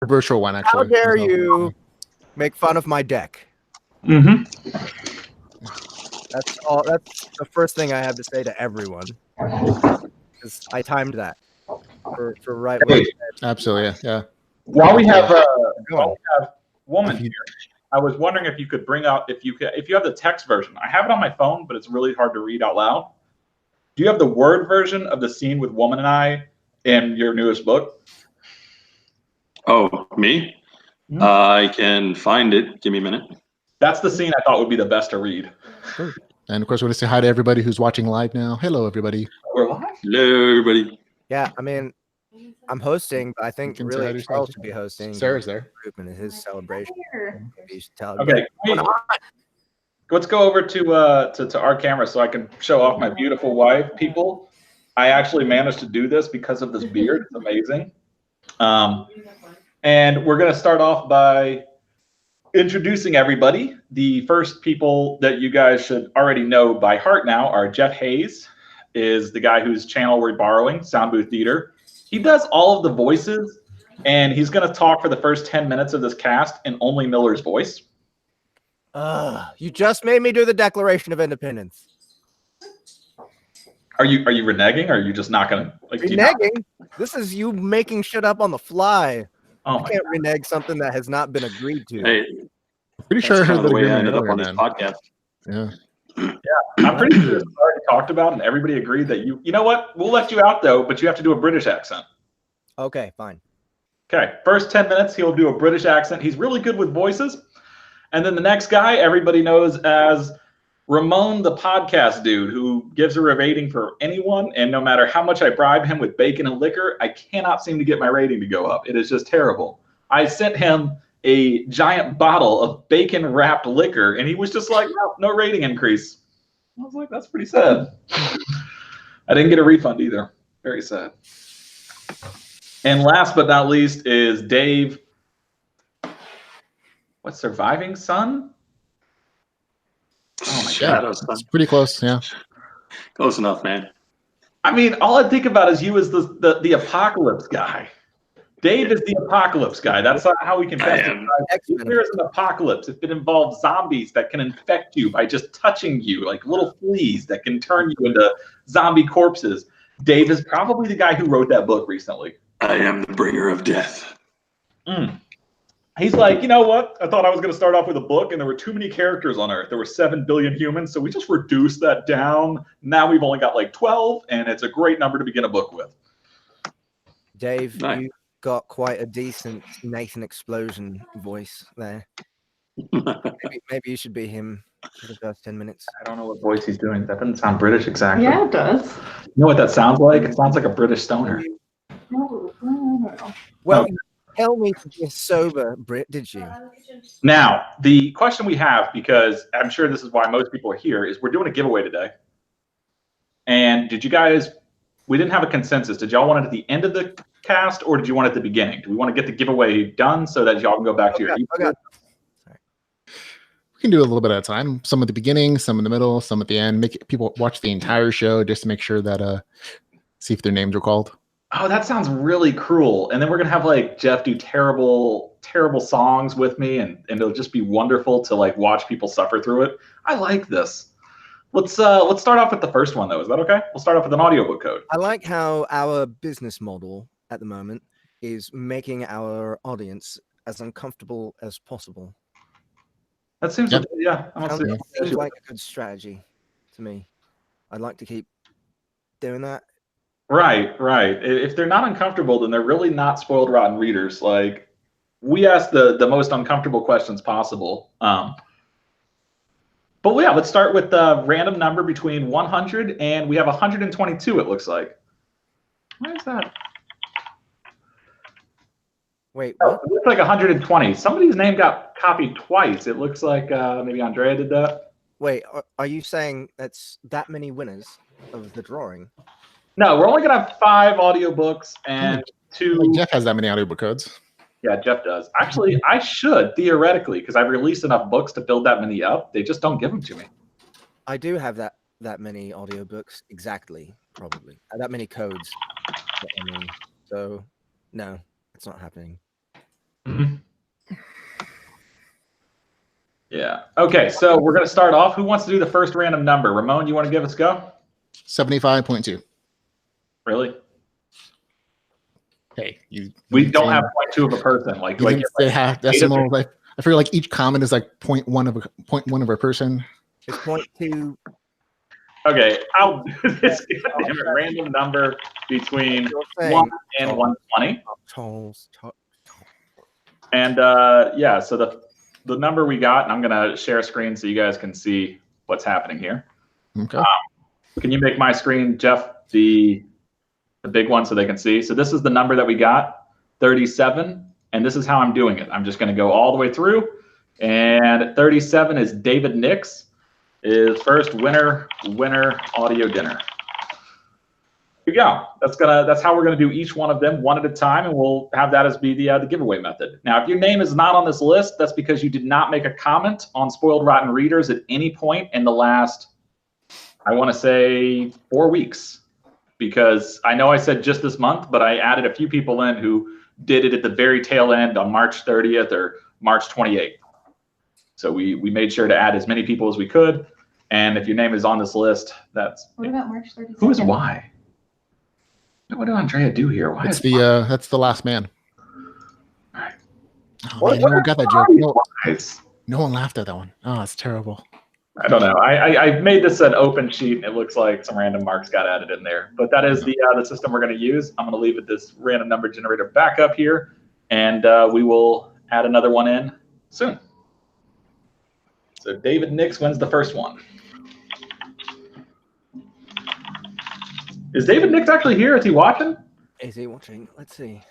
Controversial one, actually. How dare you make fun of my deck? Mm-hmm. That's all. That's the first thing I have to say to everyone. Because I timed that for right when. Absolutely, yeah. While we have Go on. woman here, I was wondering if you could bring out if you have the text version. I have it on my phone, but it's really hard to read out loud. Do you have the word version of the scene with Woman and I in your newest book? Oh, me? I can find it. Give me a minute. That's the scene I thought would be the best to read. And of course, we want to say hi to everybody who's watching live now. Hello, everybody. We're live? Hello, everybody. Yeah, I mean, I'm hosting, but I think You can say hi really to Charles yourself. should be hosting. Sarah's there. And his celebration. You should tell Okay, let's go over to our camera so I can show off my beautiful wife. People, I actually managed to do this because of this beard. It's amazing. And we're going to start off by introducing everybody. The first people that you guys should already know by heart now are Jeff Hayes, is the guy whose channel we're borrowing, Sound Booth Theater. He does all of the voices, and he's going to talk for the first 10 minutes of this cast in only Miller's voice. You just made me do the Declaration of Independence. Are you reneging, or are you just not going to like reneging? This is you making shit up on the fly. Oh, you can't renege something that has not been agreed to. Hey, pretty sure I heard the that way I agreement ended up earlier, on this man. podcast. Yeah. Yeah, I'm pretty sure this was already talked about, and everybody agreed that you know what? We'll let you out though, but you have to do a British accent. Okay, fine. Okay, first 10 minutes, he'll do a British accent. He's really good with voices. And then the next guy, everybody knows as Ramon, the podcast dude, who gives a rating for anyone. And no matter how much I bribe him with bacon and liquor, I cannot seem to get my rating to go up. It is just terrible. I sent him a giant bottle of bacon wrapped liquor, and he was just like, no rating increase. I was like, that's pretty sad. I didn't get a refund either. Very sad. And last but not least is Dave. What's Surviving Son? Oh my Yeah, God, it's pretty close. Yeah. Close enough, man. I mean, all I think about is you as the apocalypse guy. Dave is the apocalypse guy. That's how we can best describe it. If there's an apocalypse, if it involves zombies that can infect you by just touching you, like little fleas that can turn you into zombie corpses, Dave is probably the guy who wrote that book recently. I am the bringer of death. He's like, you know what? I thought I was going to start off with a book, and there were too many characters on Earth. There were 7 billion humans, so we just reduced that down. Now we've only got like 12, and it's a great number to begin a book with. Dave, you got quite a decent Nathan Explosion voice there. maybe you should be him for the first 10 minutes. I don't know what voice he's doing. That doesn't sound British exactly. Yeah, it does. You know what that sounds like? It sounds like a British stoner. Well, tell me to be a sober Brit, did you? Now, the question we have, because I'm sure this is why most people are here, is we're doing a giveaway today. And did you guys, we didn't have a consensus. Did y'all want it at the end of the cast, or did you want it at the beginning? Do we want to get the giveaway done so that y'all can go back to your We can do a little bit at a time. Some at the beginning, some in the middle, some at the end. Make people watch the entire show just to make sure that see if their names are called. Oh, that sounds really cruel. And then we're gonna have like Jeff do terrible songs with me, and it'll just be wonderful to like watch people suffer through it. I like this. Let's start off with the first one though. Is that okay? We'll start off with an audiobook code. I like how our business model at the moment is making our audience as uncomfortable as possible. That seems yeah. Seems like a good strategy to me. I'd like to keep doing that. Right. If they're not uncomfortable, then they're really not spoiled rotten readers. Like, we ask the most uncomfortable questions possible. But yeah, let's start with the random number between 100 and we have 122. It looks like. Why is that? Wait, what? It looks like 120. Somebody's name got copied twice. It looks like maybe Andrea did that. Wait, are you saying that's that many winners of the drawing? No, we're only gonna have 5 audiobooks and 2. Jeff has that many audiobook codes. Yeah, Jeff does. Actually, I should theoretically, because I've released enough books to build that many up. They just don't give them to me. I do have that many audiobooks exactly, probably that many codes. I mean, so no, it's not happening. Mhm. Yeah. Okay, so we're going to start off. Who wants to do the first random number? Ramon, you want to give us a go? 75.2. Really? Hey, We don't have 0.2 of a person. Like, you like, didn't say half decimal. Like, I feel like each comment is like 0.1 of a person. It's 0.2. okay, I'll do this goddamn random number between 1 and 120. And yeah, so the number we got, and I'm going to share a screen so you guys can see what's happening here. Okay. Can you make my screen, Jeff, the big one so they can see? So this is the number that we got, 37, and this is how I'm doing it. I'm just going to go all the way through, and 37 is David Nix, is first winner audio dinner. Here we go. That's how we're gonna do each one of them one at a time, and we'll have that as be the giveaway method. Now, if your name is not on this list, that's because you did not make a comment on Spoiled Rotten Readers at any point in the last, I want to say, 4 weeks. Because I know I said just this month, but I added a few people in who did it at the very tail end on March 30th or March 28th. So we made sure to add as many people as we could. And if your name is on this list, that's... What about March 32nd? Who is why? What did Andrea do here? Why It's is that's the last man. All right. Oh, man, no one got that joke. No one laughed at that one. Oh, it's terrible. I don't know. I made this an open sheet, and it looks like some random marks got added in there. But that is the system we're going to use. I'm going to leave it this random number generator back up here, and we will add another one in soon. So David Nix wins the first one. Is David Nix actually here? Is he watching? Is he watching? Let's see.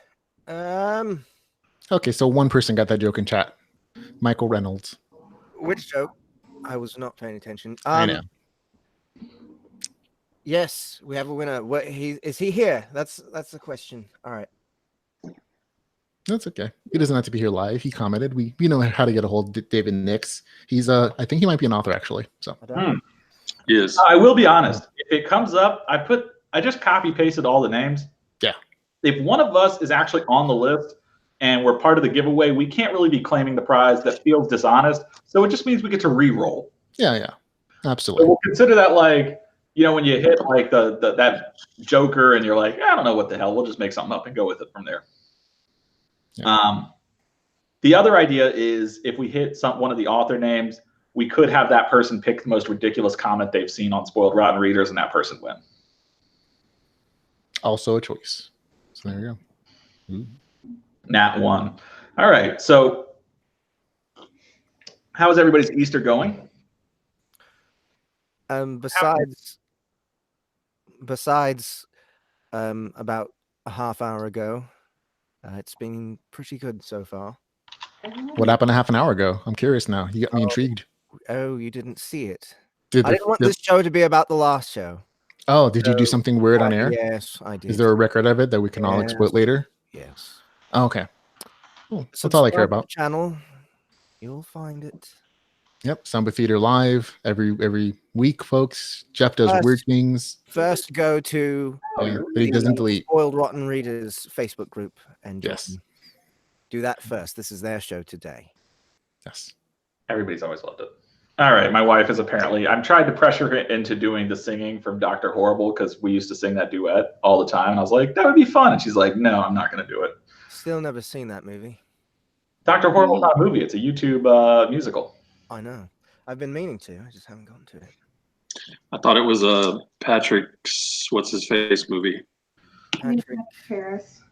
Okay, so one person got that joke in chat. Michael Reynolds. Which joke? I was not paying attention. I know. Yes, we have a winner. What is he here? That's the question. All right. That's okay. He doesn't have to be here live. He commented. We know how to get a hold of David Nix. He's I think he might be an author actually. So Yes. I will be honest. If it comes up, I just copy pasted all the names. Yeah. If one of us is actually on the list and we're part of the giveaway, we can't really be claiming the prize. That feels dishonest. So it just means we get to re-roll. Yeah, absolutely. So we'll consider that like, when you hit like that Joker and you're like, I don't know what the hell. We'll just make something up and go with it from there. Yeah. The other idea is if we hit one of the author names, we could have that person pick the most ridiculous comment they've seen on Spoiled Rotten Readers, and that person win. Also a choice. So there you go. Ooh. Nat 1. All right. So how is everybody's Easter going? Besides about a half hour ago, it's been pretty good so far. What happened a half an hour ago? I'm curious now. You got me intrigued. Oh, you didn't see it. I didn't want this show to be about the last show. Oh, did you do something weird on air? Yes, I did. Is there a record of it that we can all exploit later? Yes. Oh, okay. Cool. That's all I care about. Channel, you'll find it. Yep, Samba Theater Live every week, folks. Jeff does weird things. First, go to that he doesn't delete. Spoiled Rotten Readers Facebook group and yes, do that first. This is their show today. Yes, everybody's always loved it. All right, my wife is apparently. I'm trying to pressure her into doing the singing from Dr. Horrible because we used to sing that duet all the time, and I was like, that would be fun, and she's like, no, I'm not going to do it. Still never seen that movie. Dr. Horrible's not a movie; it's a YouTube musical. I know. I've been meaning to. I just haven't gotten to it. I thought it was Patrick's what's his face movie.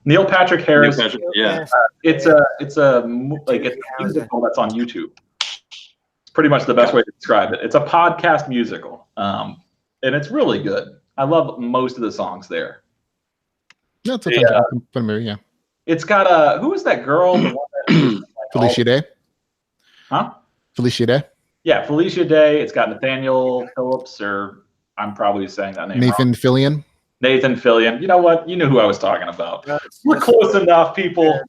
Neil Patrick Harris. Yeah. It's a musical that's on YouTube. It's pretty much the best way to describe it. It's a podcast musical, and it's really good. I love most of the songs there. No, it's a fun movie. Yeah. It's got who is that girl? The one that, Felicia Day. Huh? Felicia Day. Yeah, Felicia Day. It's got Nathaniel Phillips, or I'm probably saying that name Nathan wrong. Fillion. Nathan Fillion. You know what? You knew who I was talking about. We're close enough, people.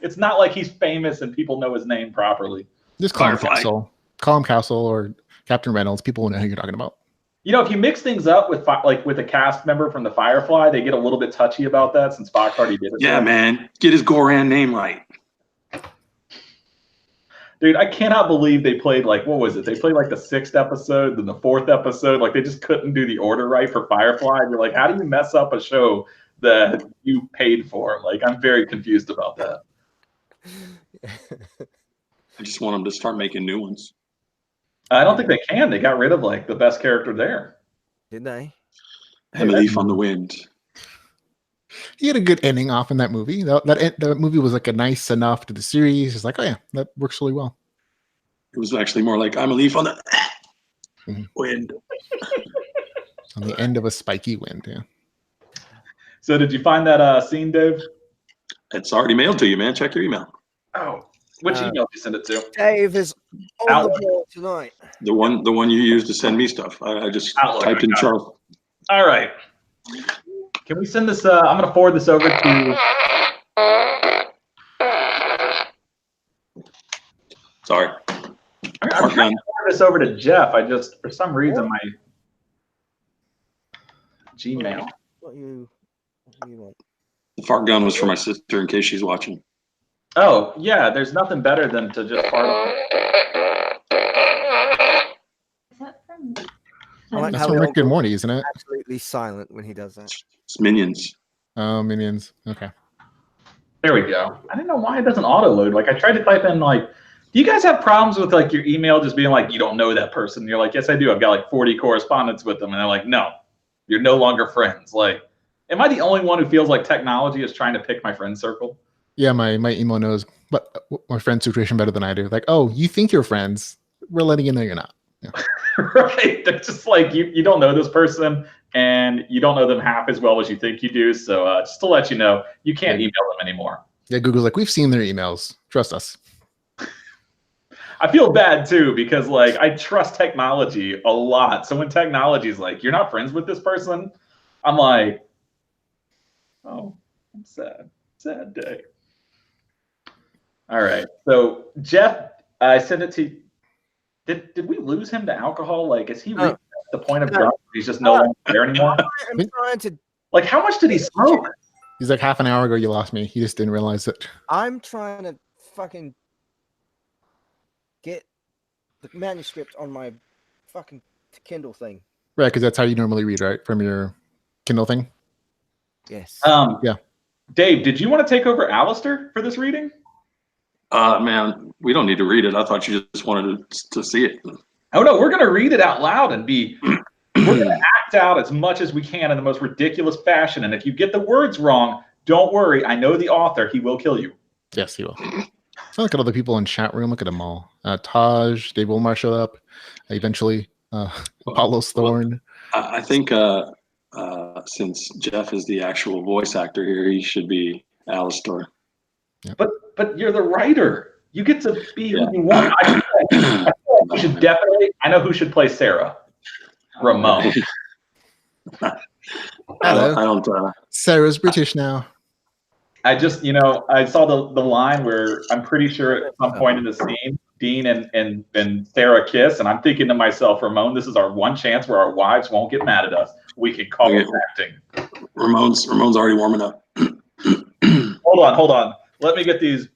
It's not like he's famous and people know his name properly. Just call him Castle. Call him Castle or Captain Reynolds. People will know who you're talking about. If you mix things up with with a cast member from the Firefly, they get a little bit touchy about that since Fox already did it. Yeah, man. Get his Goran name right. Dude, I cannot believe they played like, what was it? They played like the 6th episode, then the 4th episode. Like they just couldn't do the order right for Firefly. You're like, how do you mess up a show that you paid for? Like, I'm very confused about that. I just want them to start making new ones. I don't think they can. They got rid of like the best character there. Did they? I'm a leaf on the wind. He had a good ending off in that movie. That movie was like a nice enough to the series. It's like, oh yeah, that works really well. It was actually more like I'm a leaf on the wind. On the end of a spiky wind, yeah. So did you find that scene, Dave? It's already mailed to you, man. Check your email. Oh, which email did you send it to? Dave is on Outlook. the ball tonight. The one you used to send me stuff. I just Outlook, typed in Charles. All right. Can we send this? I'm going to forward this over to. Sorry. I'm trying to forward this over to Jeff. I just, for some reason, my Gmail. What you want? The fart gun was for my sister in case she's watching. Oh, yeah. There's nothing better than to just fart on. I like That's how from they Rick all and Morty, isn't it? absolutely silent when he does that. It's Minions. Oh, Minions. Okay. There we go. I don't know why it doesn't auto load. Like I tried to type in like, do you guys have problems with like your email just being like, you don't know that person? You're like, yes, I do. I've got like 40 correspondence with them. And they're like, no, you're no longer friends. Like, am I the only one who feels like technology is trying to pick my friend circle? Yeah, my email knows but my friend's situation better than I do. Like, oh, you think you're friends. We're letting you know you're not. Yeah. Right. They're just like, you don't know this person and you don't know them half as well as you think you do. So just to let you know, you can't email them anymore. Yeah, Google's like, we've seen their emails. Trust us. I feel bad too because like I trust technology a lot. So when technology's like, you're not friends with this person, I'm like, oh, I'm sad. Sad day. All right. So Jeff, I sent it to. Did we lose him to alcohol? Like, is he reached the point of drunk? He's just no longer there anymore. I'm trying to. Like, how much did he smoke? He's like, half an hour ago, you lost me. He just didn't realize it. I'm trying to fucking get the manuscript on my fucking Kindle thing. Right, because that's how you normally read, right? From your Kindle thing. Yes. Yeah. Dave, did you want to take over Alistair for this reading? Man, we don't need to read it. I thought you just wanted to see it. Oh no, we're gonna read it out loud and we're gonna act out as much as we can in the most ridiculous fashion. And if you get the words wrong, don't worry. I know the author. He will kill you. Yes, he will. So look at all the people in chat room. Look at them all. Taj, Dave Willmarth showed up. Eventually, Apollo's Thorn. I think since Jeff is the actual voice actor here, he should be Alistair. Yeah. But you're the writer. You get to be who you want. I feel like you should definitely. I know who should play Sarah. Ramon. Hello. Sarah's British now. I just, I saw the line where I'm pretty sure at some point in the scene, Dean and Sarah kiss, and I'm thinking to myself, Ramon, this is our one chance where our wives won't get mad at us. We can call it acting. Ramon's already warming up. Hold on. Let me get these.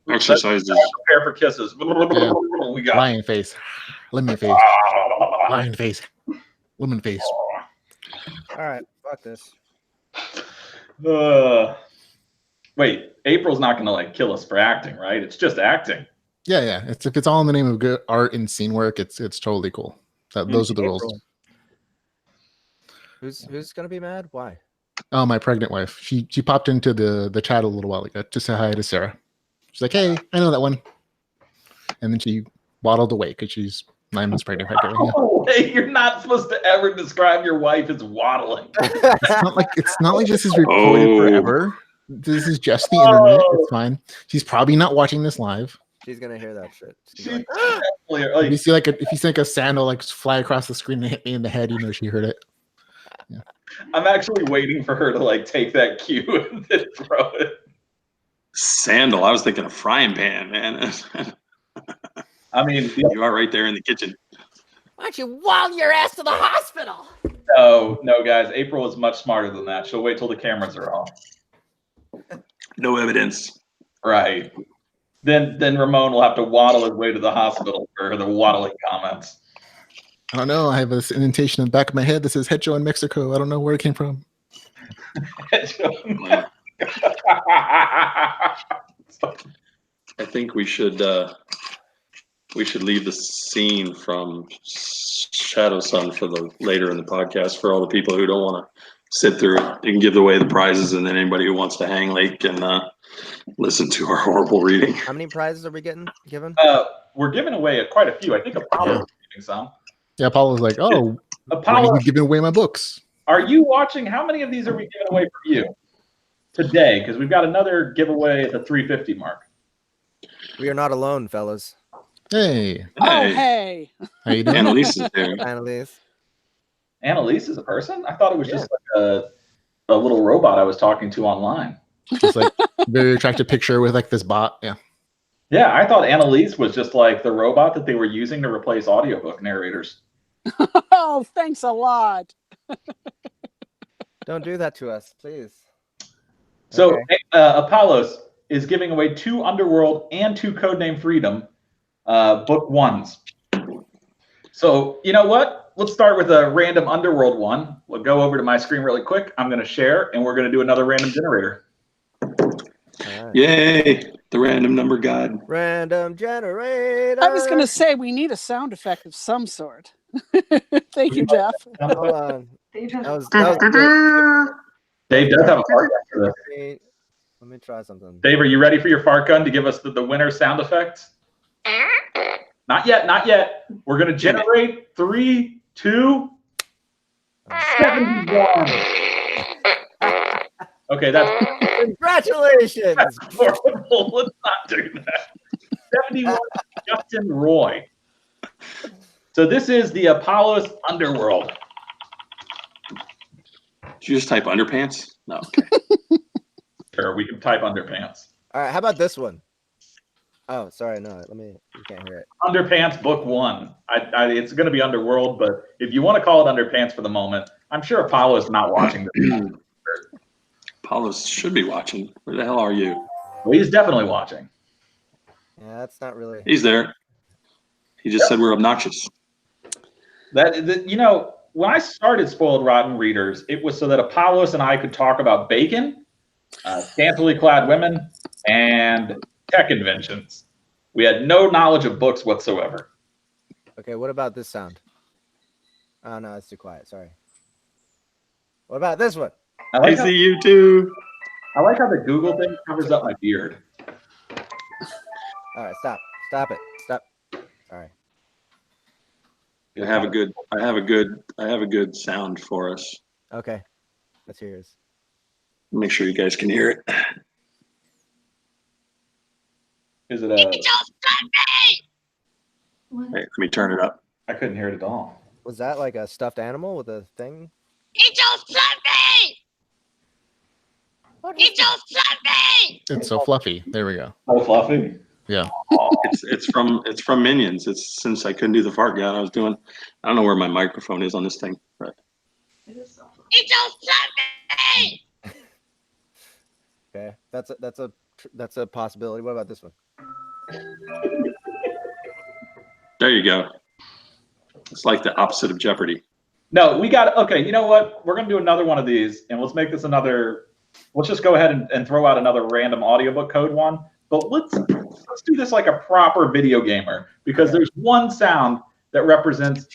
Exercises. Prepare for kisses. Yeah. We got Lion face. Lemon face. Lion face. Lemon face. All right. Fuck this. Wait, April's not gonna like kill us for acting, right? It's just acting. Yeah. If it's all in the name of good art and scene work, it's totally cool. Those are the rules. Who's gonna be mad? Why? Oh, my pregnant wife. She popped into the chat a little while ago to say hi to Sarah. She's like, hey, I know that one. And then she waddled away because she's 9 months pregnant. Right now. Oh, hey, you're not supposed to ever describe your wife as waddling. It's not like this is recorded forever. This is just the internet. It's fine. She's probably not watching this live. She's gonna hear that shit. If you see if you see a sandal like fly across the screen and hit me in the head, you know she heard it. Yeah. I'm actually waiting for her to like take that cue and then throw it. Sandal. I was thinking a frying pan, man. I mean, you are right there in the kitchen. Why don't you waddle your ass to the hospital? No, guys. April is much smarter than that. She'll wait till the cameras are off. No evidence. Right. Then Ramon will have to waddle his way to the hospital for the waddling comments. I don't know. I have this indentation in the back of my head that says Hecho in Mexico. I don't know where it came from. I think we should leave the scene from Shadow Sun for the later in the podcast for all the people who don't want to sit through it. You can give away the prizes, and then anybody who wants to hang late can listen to our horrible reading. How many prizes are we given? We're giving away quite a few. I think Apollo's giving some. Yeah, Apollo's like, oh, when Apollo, are you giving away my books? are you watching? How many of these are we giving away for you today? Because we've got another giveaway at the 350 mark. We are not alone, fellas. Hey. Oh, hey. How you doing? Annalise is there. Annalise. Annalise is a person? I thought it was just like a little robot I was talking to online. Just like very attractive picture with like this bot. Yeah. Yeah, I thought Annalise was just like the robot that they were using to replace audiobook narrators. Oh, thanks a lot. Don't do that to us, please. So Okay. Apollos is giving away 2 Underworld and 2 Codename Freedom book 1s. So you know what? Let's start with a random Underworld one. We'll go over to my screen really quick. I'm going to share, and we're going to do another random generator. All right. Yay! The random number god. Random generator. I was going to say we need a sound effect of some sort. Thank you, Jeff. Hold on. Dave That has was good. Dave does have a fart gun for this. Let me try something. Dave, are you ready for your fart gun to give us the winner sound effects? Not yet, not yet. We're going to generate 3, 2, 71. Okay, that's Congratulations. horrible. Let's not do that. 71, Justin Roy. So this is the Apollos Underworld. Did you just type underpants? No. Okay. Sure, we can type underpants. All right, how about this one? Oh, sorry, no, let me. You can't hear it. Underpants book 1. It's going to be Underworld, but if you want to call it Underpants for the moment, I'm sure Apollo's not watching this. Apollos should be watching. Where the hell are you? Well, he's definitely watching. Yeah, that's not really. He's there. He just said we're obnoxious. You know, when I started Spoiled Rotten Readers, it was so that Apollos and I could talk about bacon, scantily clad women, and tech inventions. We had no knowledge of books whatsoever. Okay, what about this sound? Oh no, it's too quiet. Sorry. What about this one? I see you too. I like how the Google thing covers up my beard. All right, stop. Stop it. Stop. Sorry. I have a good sound for us. Okay. Let's hear yours. Make sure you guys can hear it. Is it a? Hey, let me turn it up. I couldn't hear it at all. Was that like a stuffed animal with a thing? It's so fluffy. There we go. Oh, fluffy. Yeah. It's from Minions. It's since I couldn't do the fart gun, I don't know where my microphone is on this thing. But Okay, that's a possibility. What about this one? there you go. It's like the opposite of Jeopardy. No, we got okay. You know what? We're gonna do another one of these, and let's make this another. Let's just go ahead and throw out another random audiobook code one. But let's do this like a proper video gamer, because there's one sound that represents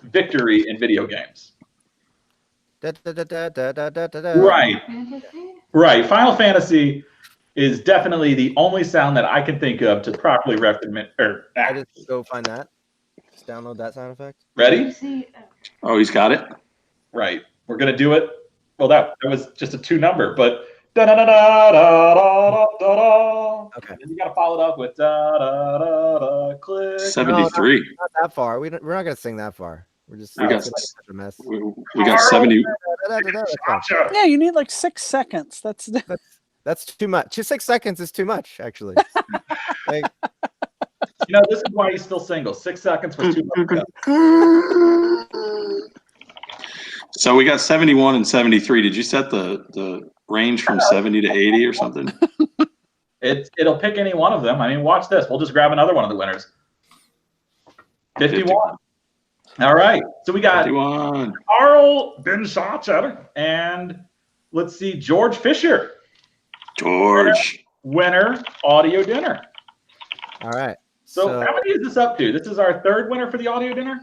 victory in video games. Right. Right. Final Fantasy is definitely the only sound that I can think of to properly represent. I just go find that. Just download that sound effect. Ready? Oh, he's got it. Right. We're gonna do it. Well, that was just a 2 number, but da da da da da da da da. Okay. And you gotta follow it up with da da da da click. 73. No, not that far. We're not gonna sing that far. We're just We got such a mess. We got 70. Gotcha. Yeah, you need like 6 seconds. That's too much. 6 seconds is too much, actually. Like, You know, this is why he's still single. 6 seconds was too much. So we got 71 and 73. Did you set the range from 70 to 80 or something? It'll pick any one of them. I mean, watch this. We'll just grab another one of the winners. 51. All right. So we got 51. Carl Ben Schachter and let's see, George Fisher. George. Winner, audio dinner. All right. So how many is this up to? This is our third winner for the audio dinner?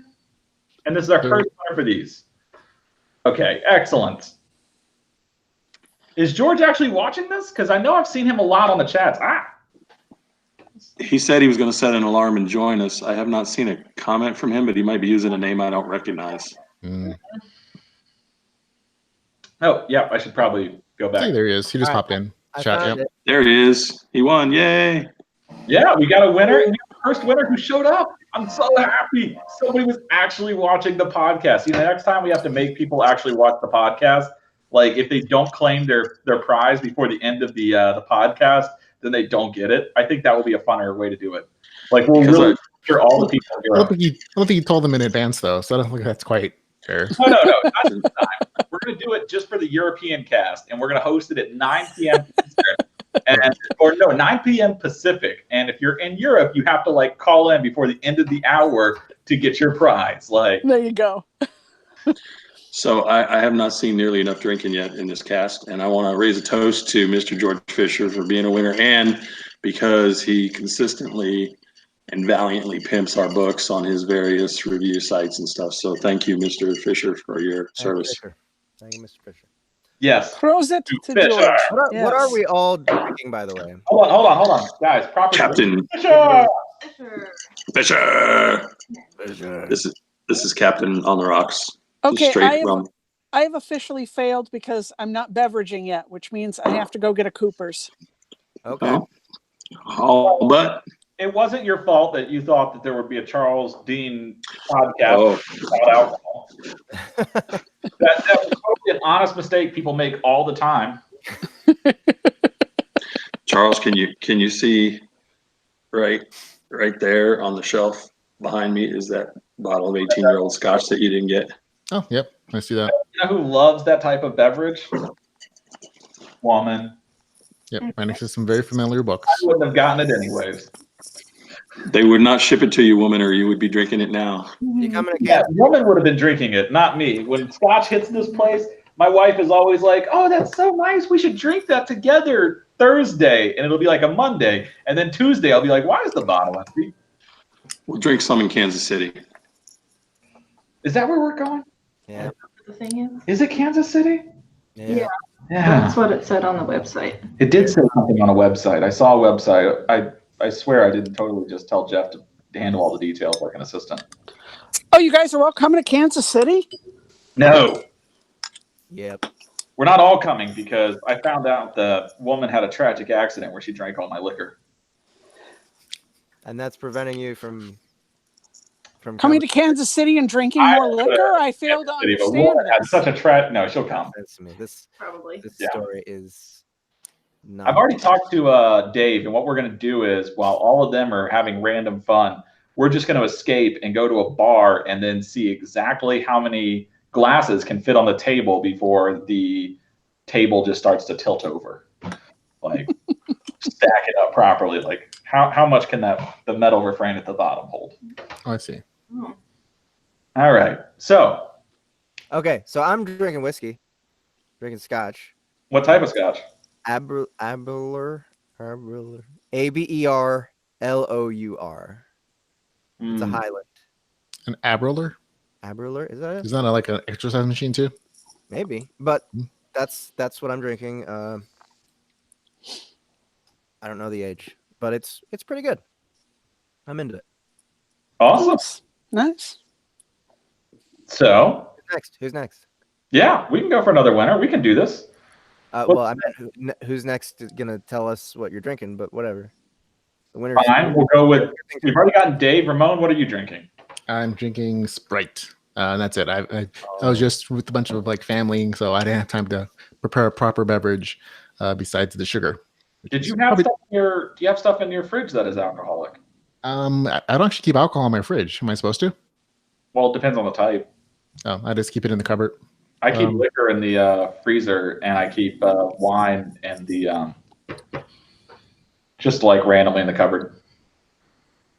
And this is our first winner for these. Okay, excellent. Is George actually watching this? Because I know I've seen him a lot on the chats. He said he was going to set an alarm and join us. I have not seen a comment from him, but he might be using a name I don't recognize. Oh, yeah, I should probably go back. Hey, there he is. He just popped in. Chat, yep. There he is. He won. Yay. Yeah, we got a winner. First winner who showed up. I'm so happy. Somebody was actually watching the podcast. You know, next time we have to make people actually watch the podcast. Like if they don't claim their prize before the end of the podcast, then they don't get it. I think that will be a funner way to do it. Like we'll really sure all the people. I don't think he told them in advance though, so I don't think that's quite fair. No, not this time. We're gonna do it just for the European cast, and we're gonna host it at 9 p.m. Eastern, 9 p.m. Pacific. And if you're in Europe, you have to like call in before the end of the hour to get your prize. Like there you go. So I have not seen nearly enough drinking yet in this cast, and I want to raise a toast to Mr. George Fisher for being a winner and because he consistently and valiantly pimps our books on his various review sites and stuff. So thank you, Mr. Fisher, for your service. Thank you, Mr. Fisher. Yes. Prosit to George. What are we all drinking, by the way? Hold on, guys. Proper Captain Fisher. Fisher. This is Captain on the Rocks. Okay, I have officially failed because I'm not beveraging yet, which means I have to go get a Cooper's. Okay. Oh, but it wasn't your fault that you thought that there would be a Charles Dean podcast without alcohol. That was totally an honest mistake people make all the time. Charles, can you see right there on the shelf behind me is that bottle of 18-year-old scotch that you didn't get? Oh, yep. I see that. You know who loves that type of beverage? Woman. Yep. Right next to some very familiar books. I wouldn't have gotten it anyways. They would not ship it to you, woman, or you would be drinking it now. You coming again? Yeah, woman would have been drinking it, not me. When scotch hits this place, my wife is always like, "Oh, that's so nice. We should drink that together Thursday," and it'll be like a Monday, and then Tuesday I'll be like, "Why is the bottle empty?" We'll drink some in Kansas City. Is that where we're going? Yeah. The thing Is it Kansas City? Yeah. That's what it said on the website. It did say something on a website. I saw a website. I swear I didn't totally just tell Jeff to handle all the details like an assistant. Oh, you guys are all coming to Kansas City? No. Yep. We're not all coming because I found out the woman had a tragic accident where she drank all my liquor. And that's preventing you from coming to Kansas City and drinking more liquor? I fail to understand that. Such a no, she'll come. This Probably. This story is not. I've already talked to Dave, and what we're going to do is while all of them are having random fun, we're just going to escape and go to a bar and then see exactly how many glasses can fit on the table before the table just starts to tilt over. Like stack it up properly. Like how much can the metal refrain at the bottom hold? Oh, I see. Oh. All right. So Okay, so I'm drinking whiskey, drinking scotch. what type of scotch? Aberlour. Aberlour. It's a Highland. An Aberlour? Aberlour, is that it? Isn't that like an exercise machine too? Maybe, but that's what I'm drinking. I don't know the age, but it's pretty good. I'm into it. Awesome. Nice. So Who's next? yeah, we can go for another winner. We can do this. Well, I meant who's next is gonna tell us what you're drinking, but whatever. The winner. Fine. We'll go with. We've already gotten Dave. Ramon, what are you drinking? I'm drinking Sprite. And that's it. I was just with a bunch of like family, so I didn't have time to prepare a proper beverage besides the sugar. Did you have stuff in your? Do you have stuff in your fridge that is alcoholic? I don't actually keep alcohol in my fridge. Am I supposed to? Well, it depends on the type. Oh, I just keep it in the cupboard. I keep liquor in the freezer, and I keep wine in the just like randomly in the cupboard.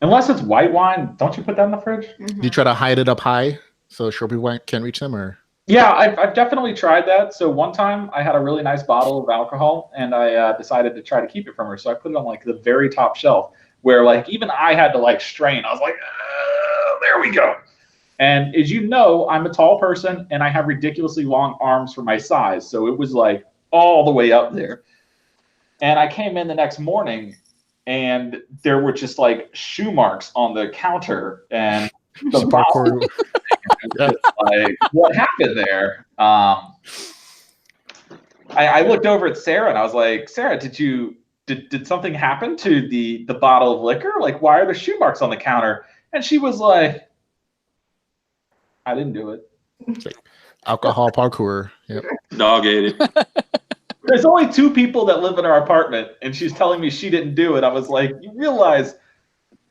Unless it's white wine, don't you put that in the fridge? Do you try to hide it up high so sure people can't reach them, or? Yeah, I've definitely tried that. So one time I had a really nice bottle of alcohol, and I decided to try to keep it from her. So I put it on like the very top shelf, where like even I had to like strain. I was like, there we go. And as you know, I'm a tall person, and I have ridiculously long arms for my size. So it was like all the way up there. And I came in the next morning, and there were just like shoe marks on the counter, and the bottle. Like, what happened there? I looked over at Sarah, and I was like, Sarah, did something happen to the bottle of liquor? Like, why are there shoe marks on the counter? And she was like, I didn't do it. Like alcohol parkour. Yep. Dog ate it. There's only 2 people that live in our apartment, and she's telling me she didn't do it. I was like, you realize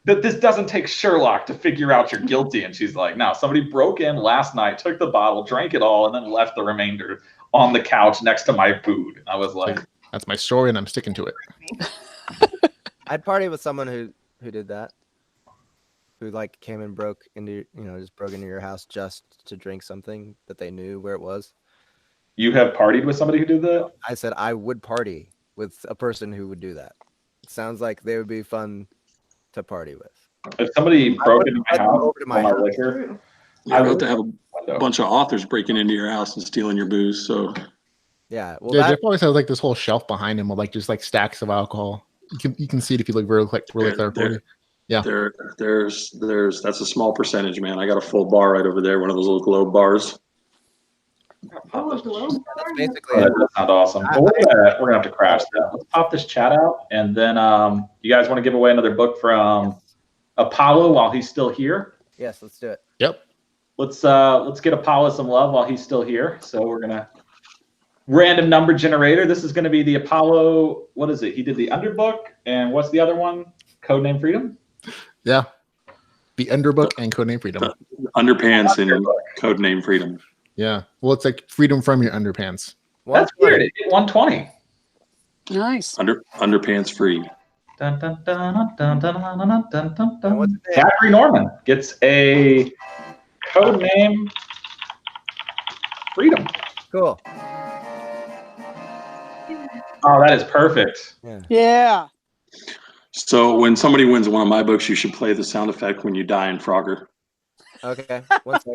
that this doesn't take Sherlock to figure out you're guilty. And she's like, no, somebody broke in last night, took the bottle, drank it all, and then left the remainder on the couch next to my food. And I was like, that's my story, and I'm sticking to it. I'd party with someone who did that. Who like came and broke into your house just to drink something that they knew where it was. You have partied with somebody who did that? I said I would party with a person who would do that. It sounds like they would be fun to party with. If somebody broke into my house over to my house. liquor, You're about to have a bunch of authors breaking into your house and stealing your booze. So yeah, well, yeah, Jeff always has like this whole shelf behind him with like just like stacks of alcohol. You can see it if you look really close. Yeah, there's that's a small percentage, man. I got a full bar right over there, one of those little globe bars. That's basically that sounds awesome. Well, we're gonna have to crash that. Let's pop this chat out, and then you guys want to give away another book from Apollo while he's still here? Yes, let's do it. Yep. Let's get Apollo some love while he's still here. So we're gonna random number generator. This is gonna be the Apollo. What is it? He did the Underbook, and what's the other one? Codename Freedom. Yeah, the Underbook and Codename Freedom. Underpants and Codename Freedom. Yeah, well, it's like freedom from your underpants. That's weird. It hit 120. Nice. Underpants free. Dun, dun, dun, dun, dun, dun, dun, dun, dun. Zachary Norman gets a Codename Freedom. Cool. Oh, that is perfect. Yeah. So when somebody wins one of my books, you should play the sound effect when you die in Frogger. Okay. 1 sec.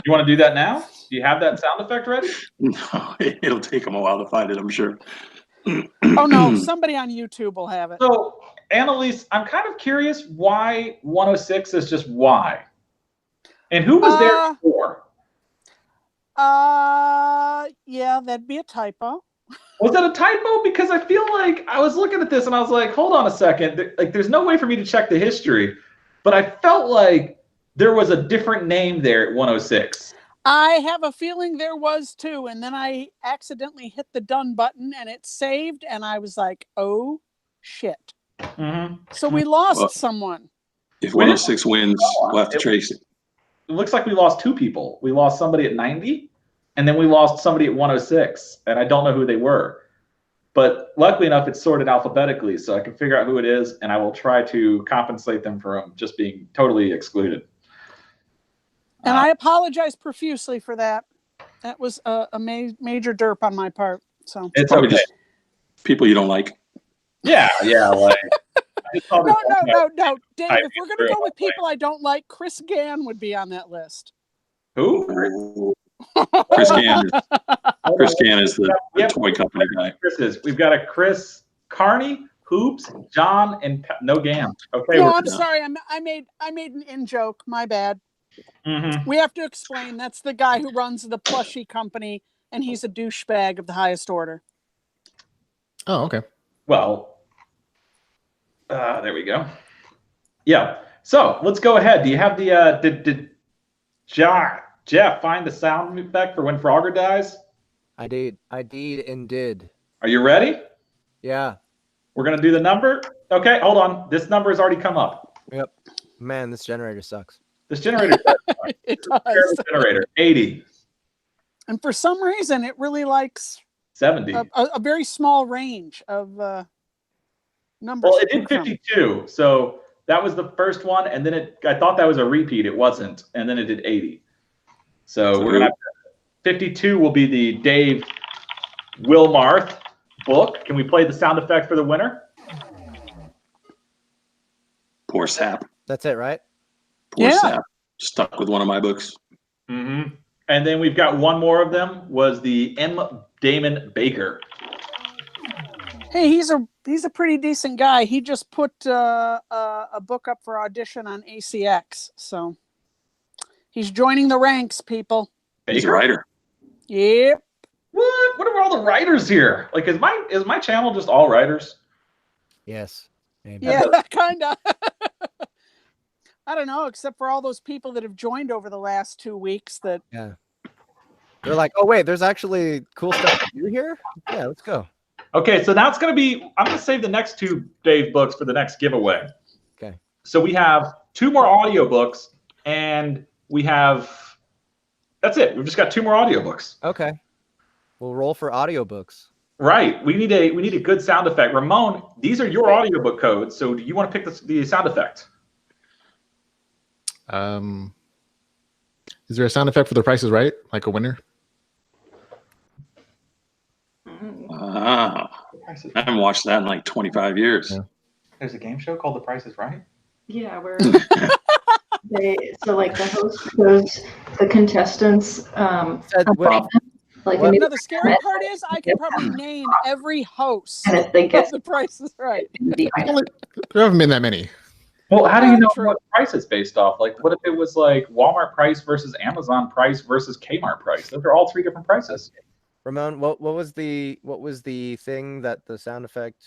You want to do that now? Do you have that sound effect ready? No, it'll take them a while to find it, I'm sure. Oh no, somebody on YouTube will have it. So, Annalise, I'm kind of curious why 106 is just why. And who was there before? Yeah, that'd be a typo. Was that a typo? Because I feel like I was looking at this and I was like, hold on a second. Like, there's no way for me to check the history. But I felt like there was a different name there at 106. I have a feeling there was too. And then I accidentally hit the done button and it saved. And I was like, oh, shit. Mm-hmm. So we lost someone. If 106 wins, we'll have to trace it. It looks like we lost 2 people. We lost somebody at 90, and then we lost somebody at 106. And I don't know who they were. But luckily enough, it's sorted alphabetically, so I can figure out who it is, and I will try to compensate them for just being totally excluded. And I apologize profusely for that. That was a major derp on my part. So it's probably okay. Just people you don't like. Yeah. Like no. Dave, if we're gonna go with people I don't like, Chris Gann would be on that list. Who? Chris Gann is the toy company guy. We've got a Chris Carney, Hoops, John, and no Gam. Okay. No, I'm sorry. I made an in joke. My bad. Mm-hmm. We have to explain. That's the guy who runs the plushie company, and he's a douchebag of the highest order. Oh, okay. Well, there we go. Yeah. So let's go ahead. Do you have the did Jeff find the sound effect for when Frogger dies? I did and did. Are you ready? Yeah. We're gonna do the number. Okay, hold on. This number has already come up. Yep. Man, this generator sucks. This generator it does. Generator 80. And for some reason, it really likes 70. a very small range of numbers. Well, it did come from? 52. So that was the first one, and then I thought that was a repeat. It wasn't, and then it did 80. So we're gonna have 52 will be the Dave Willmarth book. Can we play the sound effect for the winner? Poor sap. That's it, right? Poor Yeah. sap. Stuck with one of my books. Mm-hmm. And then we've got one more of them. Was the M. Damon Baker. Hey, he's a pretty decent guy. He just put a book up for audition on ACX, so he's joining the ranks, people. He's a Baker? writer. Yep. What are all the writers here? Like, is my channel just all writers? Yes. Maybe. Yeah, kind of. I don't know, except for all those people that have joined over the last 2 weeks. That Yeah. They're like, oh wait, there's actually cool stuff to do here. Yeah, let's go. Okay, so now it's going to be, I'm going to save the next two Dave books for the next giveaway. Okay. So we have 2 more audiobooks, and we have, that's it. We've just got 2 more audiobooks. Okay. We'll roll for audiobooks. Right. We need a good sound effect. Ramon, these are your audiobook codes. So do you want to pick the sound effect? Is there a sound effect for The Price is Right, like a winner? I haven't watched that in like 25 years. Yeah. There's a game show called The Price is Right. Yeah, where so like the host shows the contestants like you know, the scary part is I can probably name every host and if they of guess The Price is Right. There haven't been that many. Well, how do you know True. what price it's based off? Like, what if it was like Walmart price versus Amazon price versus Kmart price? Those are all 3 different prices. Ramon, what was the thing that the sound effect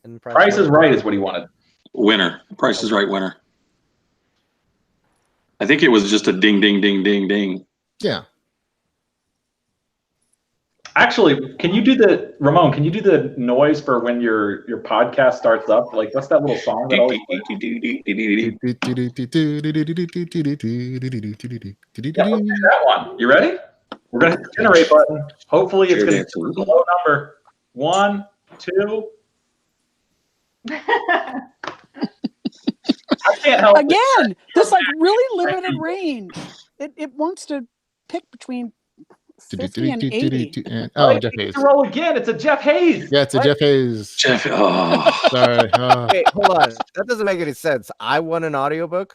and Price is Right is what he wanted. Winner. Price is Right winner. I think it was just a ding, ding, ding, ding, ding. Yeah. Actually, can you do the noise for when your podcast starts up? Like, what's that little song that always plays? Yeah, let's do that one. You ready? We're gonna hit the generate button. Hopefully, it's gonna be a low number. 1, 2. I can't help it. Again, this like really limited range. It wants to pick between 50 and 80. Oh, Jeff Hayes. To roll again. It's a Jeff Hayes. Yeah, it's a Jeff Hayes. Jeff, oh. Sorry. Wait, hold on. That doesn't make any sense. I won an audiobook.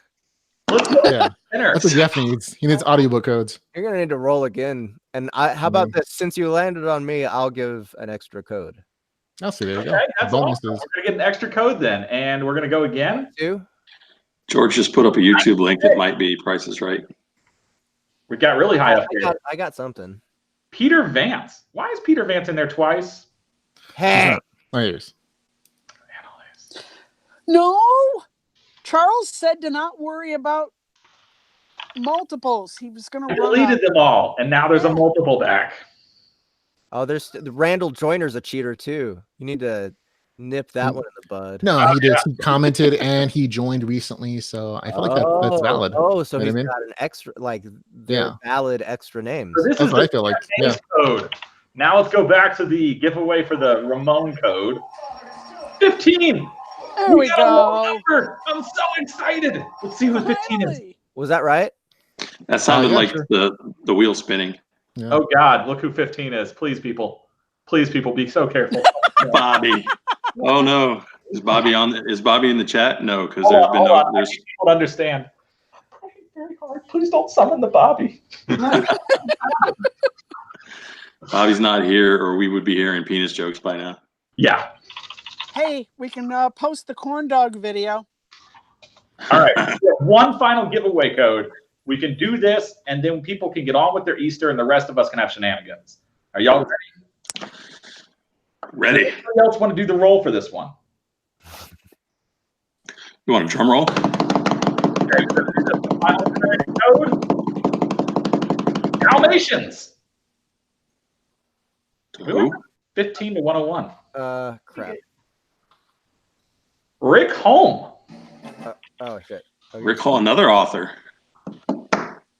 Let's go. Yeah, that's what Jeff needs. He needs audiobook codes. You're gonna need to roll again. And how about this? Since you landed on me, I'll give an extra code. I'll see. There you go. Okay, that's Bonuses. awesome. We're gonna get an extra code then, and we're gonna go again. 2. George just put up a YouTube link that might be Price is Right. We got really high up here. I got something. Peter Vance. Why is Peter Vance in there twice? Hey. My ears. No, Charles said to not worry about multiples. He was going to run Deleted them all, and now there's a multiple back. Oh, there's Randall Joyner's a cheater too. You need to nip that one in the bud. No, he did. He commented and he joined recently, so I feel like that's valid. Oh, so You know he's what I mean? got an extra, like, Yeah. valid extra names. So this That's is what I the feel like. James code. Now let's go back to the giveaway for the Ramon code. 15. There we got a low go. number. I'm so excited. Let's see who 15 is. Finally. Was that right? That sounded yeah, like sure. the wheel spinning. Yeah. Oh God, look who 15 is. Please, people, be so careful. Bobby. Oh no. Is Bobby in the chat? No, because Hold there's on, been hold no on. I there's need people to understand. I'm trying very hard. Please don't summon the Bobby. Bobby's not here, or we would be hearing penis jokes by now. Yeah. Hey, we can post the corn dog video. All right. We have one final giveaway code. We can do this, and then people can get on with their Easter, and the rest of us can have shenanigans. Are y'all ready? Ready. Anybody else want to do the roll for this one? You want a drum roll? Okay, so this is the final code. Dalmatians. Who? 15 to 101. Crap. Rick Holm. Oh shit. Okay. Rick Hall, another author.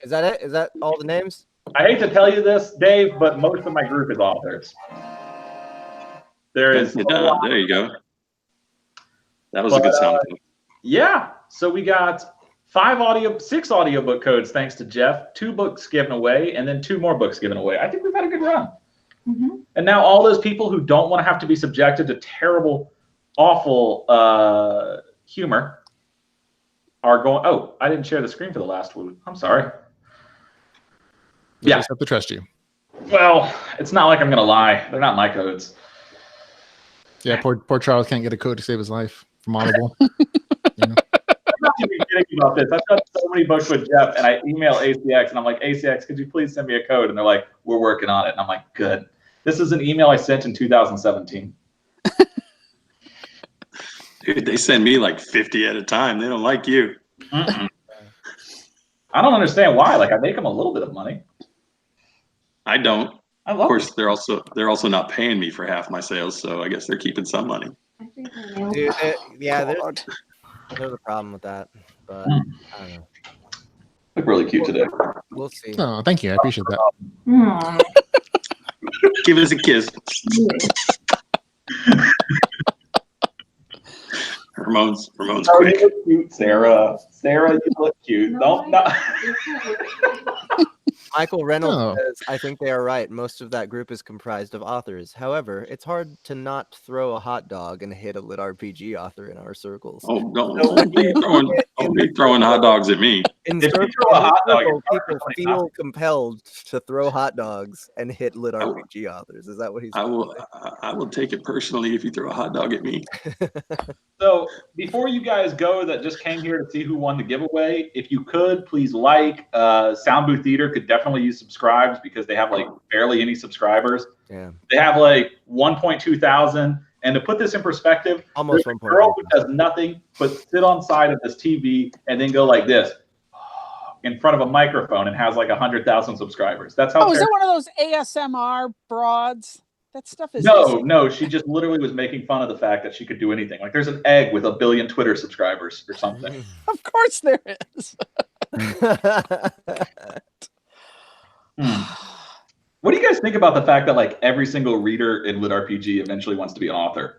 Is that it? Is that all the names? I hate to tell you this, Dave, but most of my group is authors. There is. There you go. That was a good sound effect. Yeah. So we got 6 audiobook codes thanks to Jeff, 2 books given away, and then 2 more books given away. I think we've had a good run. Mm-hmm. And now all those people who don't want to have to be subjected to terrible, awful humor are going. Oh, I didn't share the screen for the last one. I'm sorry. I just have to trust you. Well, it's not like I'm going to lie. They're not my codes. Yeah, poor Charles can't get a code to save his life from Audible. I'm not even kidding about this. I've got so many books with Jeff, and I email ACX, and I'm like, ACX, could you please send me a code? And they're like, we're working on it. And I'm like, good. This is an email I sent in 2017. Dude, they send me like 50 at a time. They don't like you. Mm-mm. I don't understand why. Like, I make them a little bit of money. I don't. I love Of course, it. they're also not paying me for half my sales, so I guess they're keeping some money. Dude, there's a problem with that, but I don't know. Look really cute today. We'll see. Oh, thank you. I appreciate that. Aww. Give us a kiss. Ramon's Oh, quick. you look cute, Sarah. Sarah, you look cute. No, No. Michael Reynolds Oh. says, I think they are right. Most of that group is comprised of authors. However, it's hard to not throw a hot dog and hit a lit RPG author in our circles. Oh, don't be throwing hot dogs at me. In If you circles, throw a hot dog, people it's probably feel compelled to throw hot dogs and hit lit RPG authors. Is that what he's I saying? will take it personally if you throw a hot dog at me. So before you guys go that just came here to see who won the giveaway, if you could, please Sound Booth Theater could definitely use subscribes because they have like barely any subscribers. Yeah. They have like 1.2 thousand. And to put this in perspective, Almost there's a 1.2. girl who does nothing but sit on side of this TV and then go like this in front of a microphone and has like 100,000 subscribers. That's how. Oh, is that one of those ASMR broads? That stuff is No, she just literally was making fun of the fact that she could do anything. Like there's an egg with 1 billion Twitter subscribers or something. Of course there is. What do you guys think about the fact that like every single reader in Lit RPG eventually wants to be an author?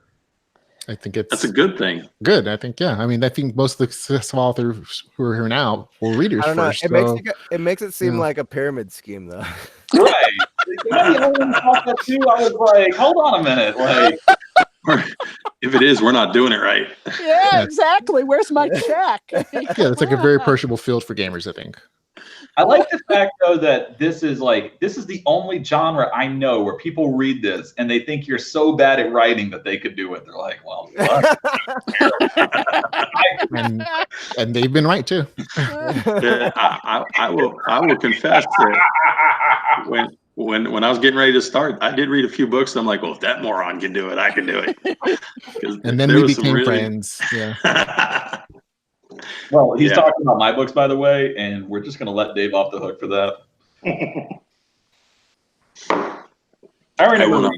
I think That's a good thing. good. I think, yeah. I mean, I think most of the successful authors who are here now were readers I don't know. first. It makes it seem yeah. like a pyramid scheme, though. Right. I was like, hold on a minute. Like, If it is, we're not doing it right. Yeah, exactly. Where's my check? Yeah, it's like a very approachable field for gamers, I think. I like the fact though that this is the only genre I know where people read this and they think you're so bad at writing that they could do it. They're like, well, And they've been right too. I will confess that when I was getting ready to start, I did read a few books. And I'm like, well, if that moron can do it, I can do it. And then we became friends. Yeah. Well, he's talking about my books, by the way, and we're just going to let Dave off the hook for that. I remember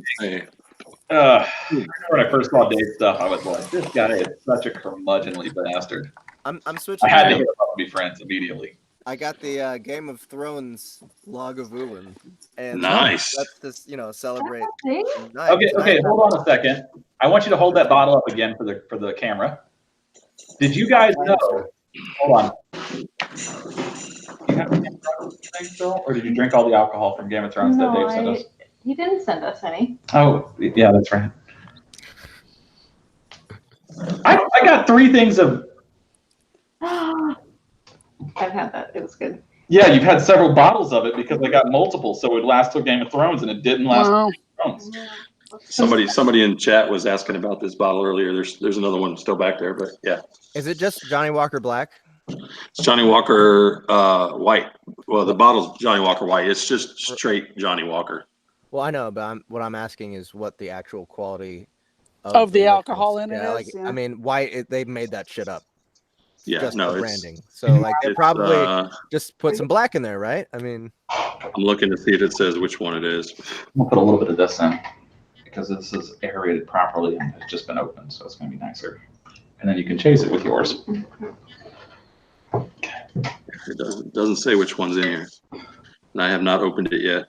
when I first saw Dave's stuff, I was like, this guy is such a curmudgeonly bastard. I'm switching. I had to hit him up and be friends immediately. I got the Game of Thrones Log of Uwin, and Nice. Let's just celebrate. Okay, hold on a second. I want you to hold that bottle up again for the camera. Did you guys know? Hold on. You have any things, Bill, or did you drink all the alcohol from Game of Thrones that Dave sent us? He didn't send us any. Oh, yeah, that's right. I got 3 things of. I've had that. It was good. Yeah, you've had several bottles of it because I got multiple, so it lasts till Game of Thrones, and it didn't last till Game of Thrones. Somebody in chat was asking about this bottle earlier. There's another one still back there, but yeah. Is it just Johnny Walker Black? It's Johnny Walker White. Well, the bottle's Johnny Walker White. It's just straight Johnny Walker. Well, I know, but what I'm asking is what the actual quality of the alcohol in it is. Like, Yeah. I mean, white. They made that shit up. Yeah, Just no, for it's branding. So like they probably just put some black in there, right? I mean, I'm looking to see if it says which one it is. We'll put a little bit of this in because this is aerated properly and it's just been opened, so it's going to be nicer. And then you can chase it with yours. It doesn't say which one's in here, and I have not opened it yet.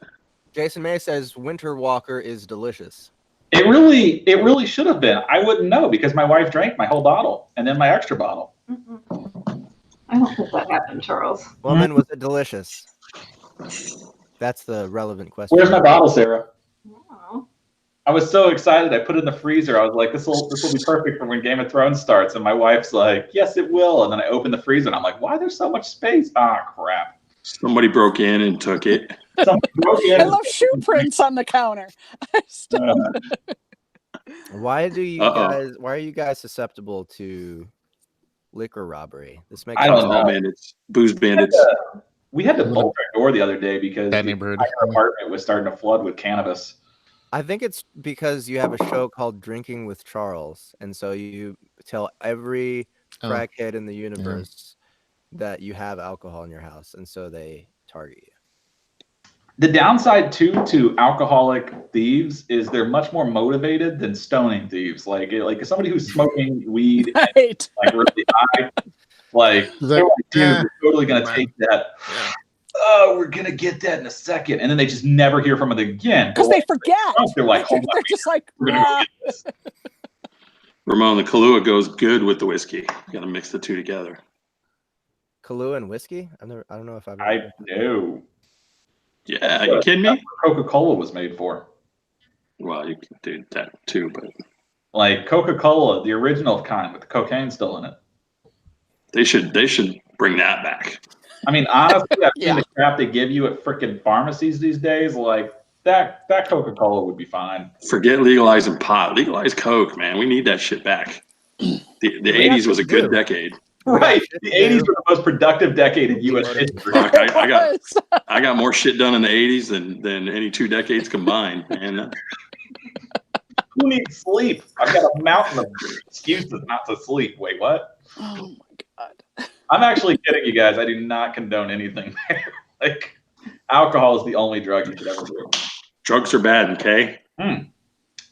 Jason May says Winter Walker is delicious. It really should have been. I wouldn't know because my wife drank my whole bottle and then my extra bottle. I don't think that happened, Charles. Woman, was it delicious? That's the relevant question. Where's my bottle, Sarah? Oh. I was so excited. I put it in the freezer. I was like, this will be perfect for when Game of Thrones starts. And my wife's like, yes, it will. And then I opened the freezer and I'm like, why there's so much space? Ah, crap. Somebody broke in and took it. Somebody broke in. I love shoe prints on the counter. Why are you guys susceptible to liquor robbery? This makes I don't know. Bandits, booze bandits. We had to bolt our door the other day because That the neighborhood. entire apartment was starting to flood with cannabis. I think it's because you have a show called Drinking with Charles, and so you tell every crackhead in the universe that you have alcohol in your house, and so they target you. The downside to alcoholic thieves is they're much more motivated than stoning thieves. Like somebody who's smoking weed and, Right. like really high, like they're like, dude, we're totally gonna take that. Yeah. Oh, we're gonna get that in a second, and then they just never hear from it again. Because they forget. They're like, hold on, They're just like, we're gonna go get this. Ramon, the Kahlua goes good with the whiskey. You got to mix the two together. Kahlua and whiskey? I don't know if I've. I know. Yeah, you kidding me? Coca-Cola was made for. Well, you can do that too, but Like Coca-Cola, the original kind with the cocaine still in it. they should bring that back. I mean, honestly, I've Yeah. seen the crap they give you at freaking pharmacies these days. Like that Coca-Cola would be fine. Forget legalizing pot. Legalize Coke, man. We need that shit back. The 80s was a good decade. Right. The 80s were the most productive decade in U.S. history. Fuck, I got more shit done in the 80s than any 2 decades combined, man. Who needs sleep? I've got a mountain of excuses not to sleep. Wait, what? oh my God. I'm actually kidding you guys. I do not condone anything there. Like, alcohol is the only drug you should ever do. Drugs are bad, okay?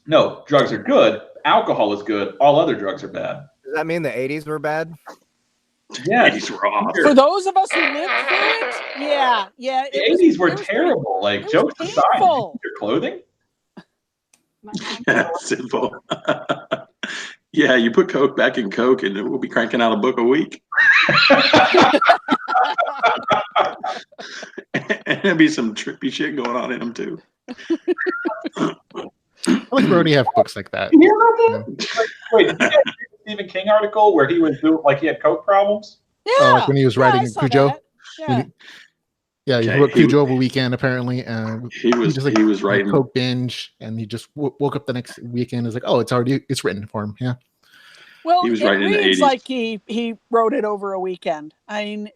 No, drugs are good. Alcohol is good. All other drugs are bad. Does that mean the 80s were bad? Yeah. 80s were off. For those of us who lived through it, yeah. The 80s were terrible. Like, jokes aside, did you painful. keep your clothing? Yeah, simple. Yeah, you put Coke back in Coke and we'll be cranking out a book a week. And there'll be some trippy shit going on in them too. I like we already have books like that. You hear about that? Wait, did you guys read the Stephen King article where he was doing, like, he had Coke problems? Yeah. Like when he was writing I saw Cujo. that. Yeah. Yeah, he Okay, wrote he- Cujo over a weekend apparently, and He was writing. Coke binge, and he just woke up the next weekend. Is like, oh, it's written for him. Yeah, Well, He was it writing in the reads 80s. like he wrote it over a weekend. I mean,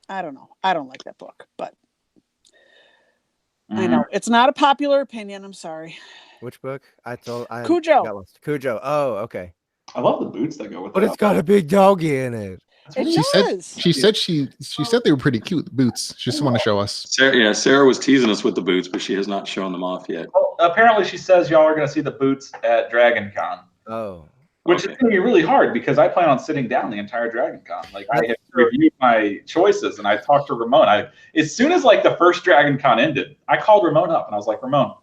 I don't know. I don't like that book, but I know it's not a popular opinion. I'm sorry. Which book? Cujo. got lost. Cujo. Oh, okay. I love the boots that go with But it. it's got a big doggy in it. It she does. said she said they were pretty cute, the boots. She just want to show us. Sarah was teasing us with the boots, but she has not shown them off yet. Well, apparently she says y'all are going to see the boots at Dragon Con, Oh. which is Okay. going to be really hard because I plan on sitting down the entire Dragon Con. Like, I have reviewed my choices and I talked to Ramon. As soon as like the first Dragon Con ended, I called Ramon up and I was like, Ramon,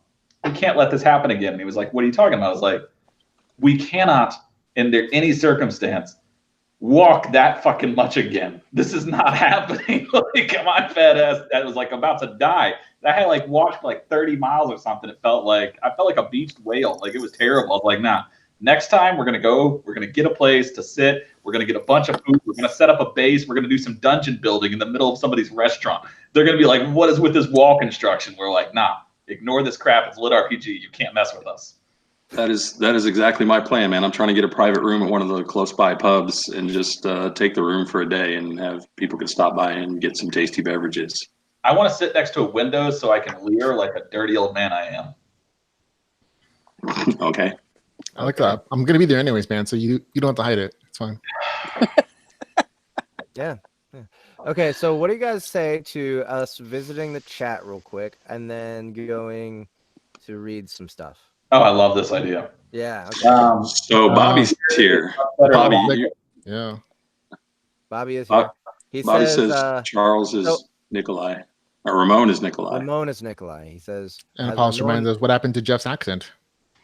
we can't let this happen again. And he was like, what are you talking about? I was like, we cannot, under any circumstance, walk that fucking much again. This is not happening. Like, my fat ass that was like about to die. I had like walked like 30 miles or something. I felt like a beached whale. Like, it was terrible. I was like, nah, next time we're gonna get a place to sit. We're gonna get a bunch of food. We're gonna set up a base. We're gonna do some dungeon building in the middle of somebody's restaurant. They're gonna be like, what is with this wall construction? We're like, nah, ignore this crap. It's lit RPG. You can't mess with us. That is exactly my plan, man. I'm trying to get a private room at one of the close by pubs and just take the room for a day and have people can stop by and get some tasty beverages. I want to sit next to a window so I can leer like a dirty old man I am. Okay. I like that. I'm gonna be there anyways, man. So you don't have to hide it. It's fine. Yeah. Okay, so what do you guys say to us visiting the chat real quick and then going to read some stuff? Oh, I love this idea. Yeah. Okay. So Bobby's here. Bobby, Yeah. Bobby is here. He Bobby says, Charles is so- Nikolai. Or Ramon is Nikolai. Ramon is Nikolai. He says, And "As Apollos Ramon- reminds us what happened to Jeff's accent.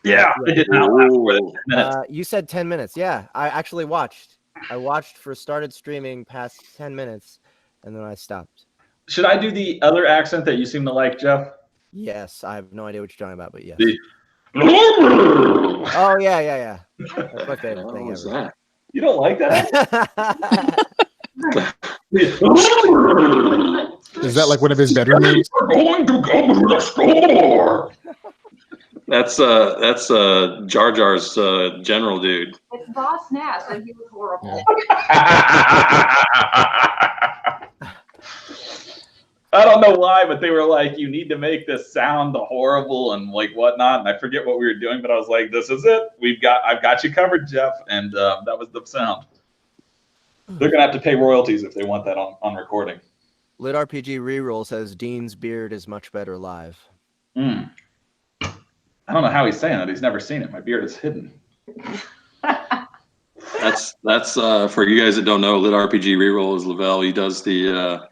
Yeah, they did not last more than 10 minutes. You said 10 minutes. Yeah, I actually watched. I watched started streaming past 10 minutes, and then I stopped. Should I do the other accent that you seem to like, Jeff? Yes, I have no idea what you're talking about, but yes. Oh, yeah. That's my favorite thing ever. That? You don't like that? Is that like one of his bedroom moves? We're going to go to the store. That's Jar Jar's general dude. It's Boss Nass, and he was horrible. I don't know why, but they were like, you need to make this sound horrible and like whatnot. And I forget what we were doing, but I was like, this is it. I've got you covered, Jeff. And that was the sound. They're going to have to pay royalties if they want that on recording. Lit RPG Reroll says Dean's beard is much better live. I don't know how he's saying that. He's never seen it. My beard is hidden. That's for you guys that don't know. Lit RPG Reroll is Lavelle. He does the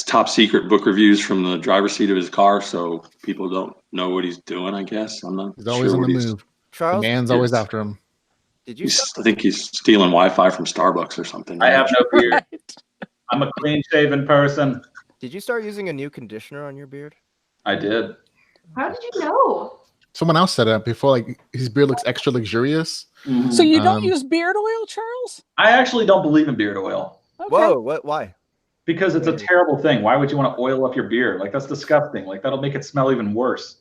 top secret book reviews from the driver's seat of his car, so people don't know what he's doing. I guess I'm not. He's always sure on the what move. Charles, The man's always after him. did you? I think he's stealing Wi-Fi from Starbucks or something. I have no beard. I'm a clean-shaven person. Did you start using a new conditioner on your beard? I did. How did you know? Someone else said it before, like his beard looks extra luxurious. So you don't Um, use beard oil, Charles? I actually don't believe in beard oil Okay. Whoa, what? Why? because it's a terrible thing. Why would you want to oil up your beard? Like, that's disgusting. Like, that'll make it smell even worse.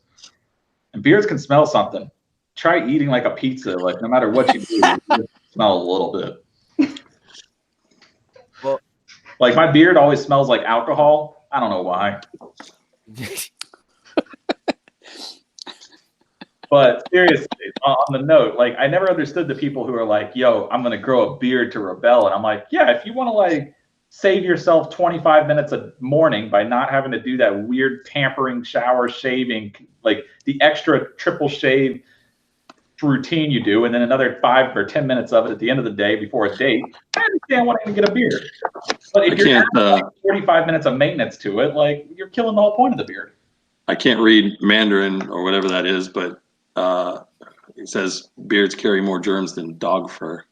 And beards can smell something. Try eating like a pizza. Like, no matter what you do, it smell a little bit. Well, Like, my beard always smells like alcohol. I don't know why. But seriously, on the note, like, I never understood the people who are like, yo, I'm going to grow a beard to rebel. And I'm like, yeah, if you want to, like, save yourself 25 minutes a morning by not having to do that weird pampering, shower, shaving, like the extra triple shave routine you do, and then another 5 or 10 minutes of it at the end of the day before a date, I understand wanting to get a beard. But if you're adding, like, 45 minutes of maintenance to it, like, you're killing the whole point of the beard. I can't read Mandarin or whatever that is, but it says beards carry more germs than dog fur.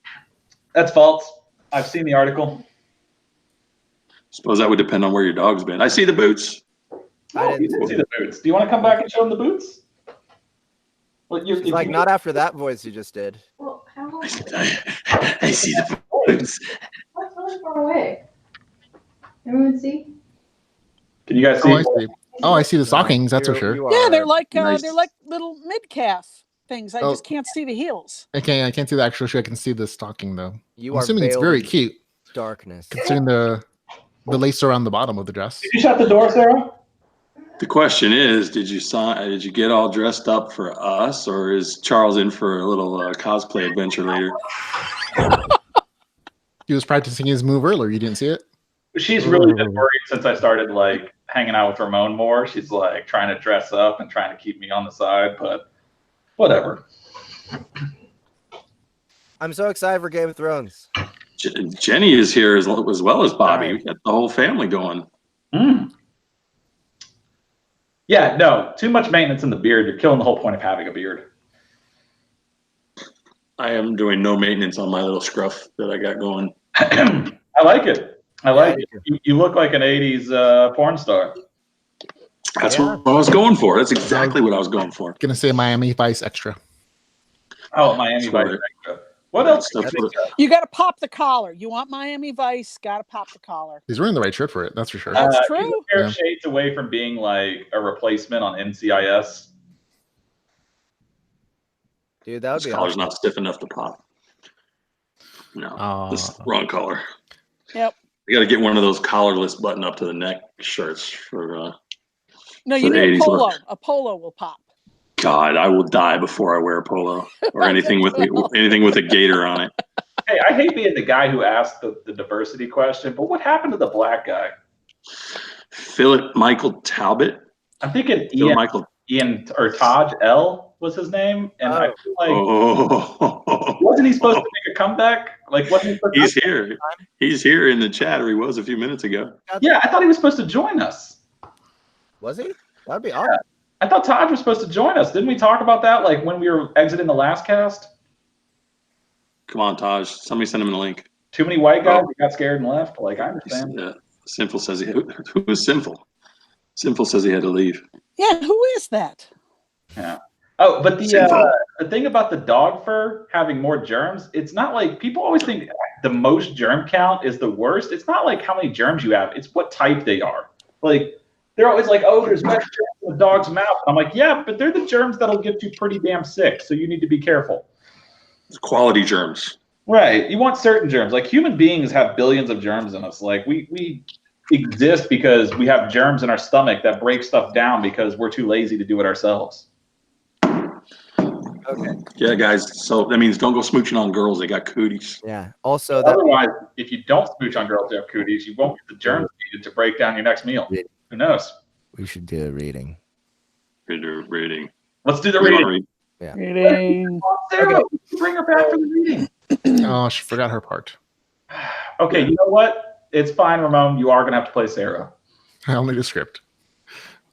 That's false. I've seen the article. Suppose that would depend on where your dog's been. I see the boots. Oh, you didn't see the boots. Do you want to come back and show them the boots? Well, She's like, not after that voice you just did. Well, how long? I see the boots. That's really far away. Everyone see? Can you guys see? Oh, I see. Oh, I see the stockings. That's for sure. Yeah, they're like nice. little mid calf things. I Oh. just can't see the heels. Okay, I can't see the actual shoe. I can see the stocking though. You I'm are assuming it's very veiled in cute, darkness. considering the lace around the bottom of the dress. Did you shut the door, Sarah? The question is, did you get all dressed up for us, or is Charles in for a little cosplay adventure later? He was practicing his move earlier. You didn't see it? She's really been worried since I started, like, hanging out with Ramon more. She's like trying to dress up and trying to keep me on the side, but whatever. I'm so excited for Game of Thrones. Jenny is here as well as Bobby. Right. We got the whole family going. Yeah, no, too much maintenance in the beard. You're killing the whole point of having a beard. I am doing no maintenance on my little scruff that I got going. I like it. I like it. You look like an 80s porn star. That's what I was going for. That's exactly what I was going for. Gonna say Miami Vice extra. Oh, Miami Vice. What else? You got to pop the collar. You want Miami Vice? Got to pop the collar. He's wearing the right shirt for it. That's for sure. That's He's true. a pair of shades away from being like a replacement on NCIS. Dude, that would This be collar's awesome. not stiff enough to pop. No, this is the wrong color. Yep. I got to get one of those collarless button up to the neck shirts for. No, For you the need a 80s polo. look. A polo will pop. God, I will die before I wear a polo or anything with a gator on it. Hey, I hate being the guy who asked the diversity question, but what happened to the black guy? Philip Michael Talbot. I'm thinking Phil Michael. Ian or Taj L was his name, and I feel like Oh, wasn't he supposed to make a comeback? Like, wasn't he supposed he's to? here. He's here in the chat, or he was a few minutes ago. Yeah, I thought he was supposed to join us. Was he? That'd be awesome. I thought Taj was supposed to join us. Didn't we talk about that like when we were exiting the last cast? Come on, Taj. Somebody send him the link. Too many white guys got scared and left. Like, I understand. Sinful says who is Sinful? Sinful says he had to leave. Yeah, who is that? Yeah. Oh, but the thing about the dog fur having more germs, it's not like people always think the most germ count is the worst. It's not like how many germs you have. It's what type they are. Like, they're always like, oh, there's less germs in the dog's mouth. I'm like, yeah, but they're the germs that'll get you pretty damn sick. So you need to be careful. It's quality germs. Right. You want certain germs. Like, human beings have billions of germs in us. Like, we exist because we have germs in our stomach that break stuff down because we're too lazy to do it ourselves. Okay. Yeah, guys. So that means don't go smooching on girls. They got cooties. Yeah. Also, Otherwise, if you don't smooch on girls who have cooties, you won't get the germs needed to break down your next meal. Who knows? we should do a reading. Reading. Let's do the We wanna reading. read. Yeah. Reading. Sarah, bring her back for the reading. Oh, she forgot her part. Okay, you know what? It's fine, Ramon. You are going to have to play Sarah. I'll need a script.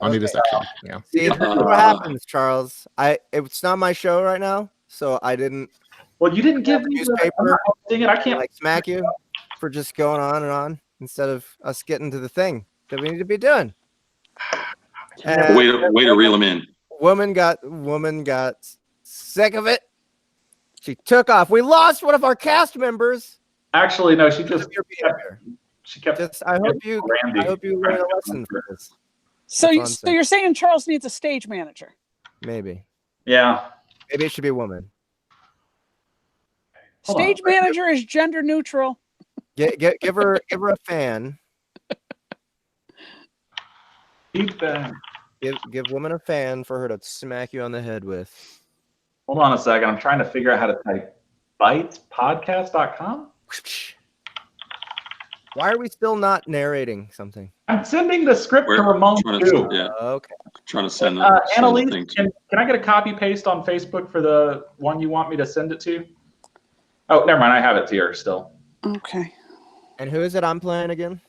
I'll need a section. Yeah. See, this is what happens, Charles. It's not my show right now, so I didn't Well, you didn't give me newspaper. the I can't. like smack you for just going on and on instead of us getting to the thing that we need to be doing. And Way to reel him in. woman got sick of it. She took off. We lost one of our cast members. Actually, no. She just Your behavior. kept. I hope you learn a lesson for this. So, That's all I'm so saying. you're saying Charles needs a stage manager? Maybe Yeah. it should be a woman. Hold on. Stage manager is gender neutral. Give her a fan. Give woman a fan for her to smack you on the head with. Hold on a second. I'm trying to figure out how to type bytespodcast.com. Why are we still not narrating something? I'm sending the script to We're Ramon trying too. to, yeah, Okay. trying to send the Annalise, thing to. can I get a copy paste on Facebook for the one you want me to send it to? Oh, never mind. I have it here still. Okay. And who is it I'm playing again?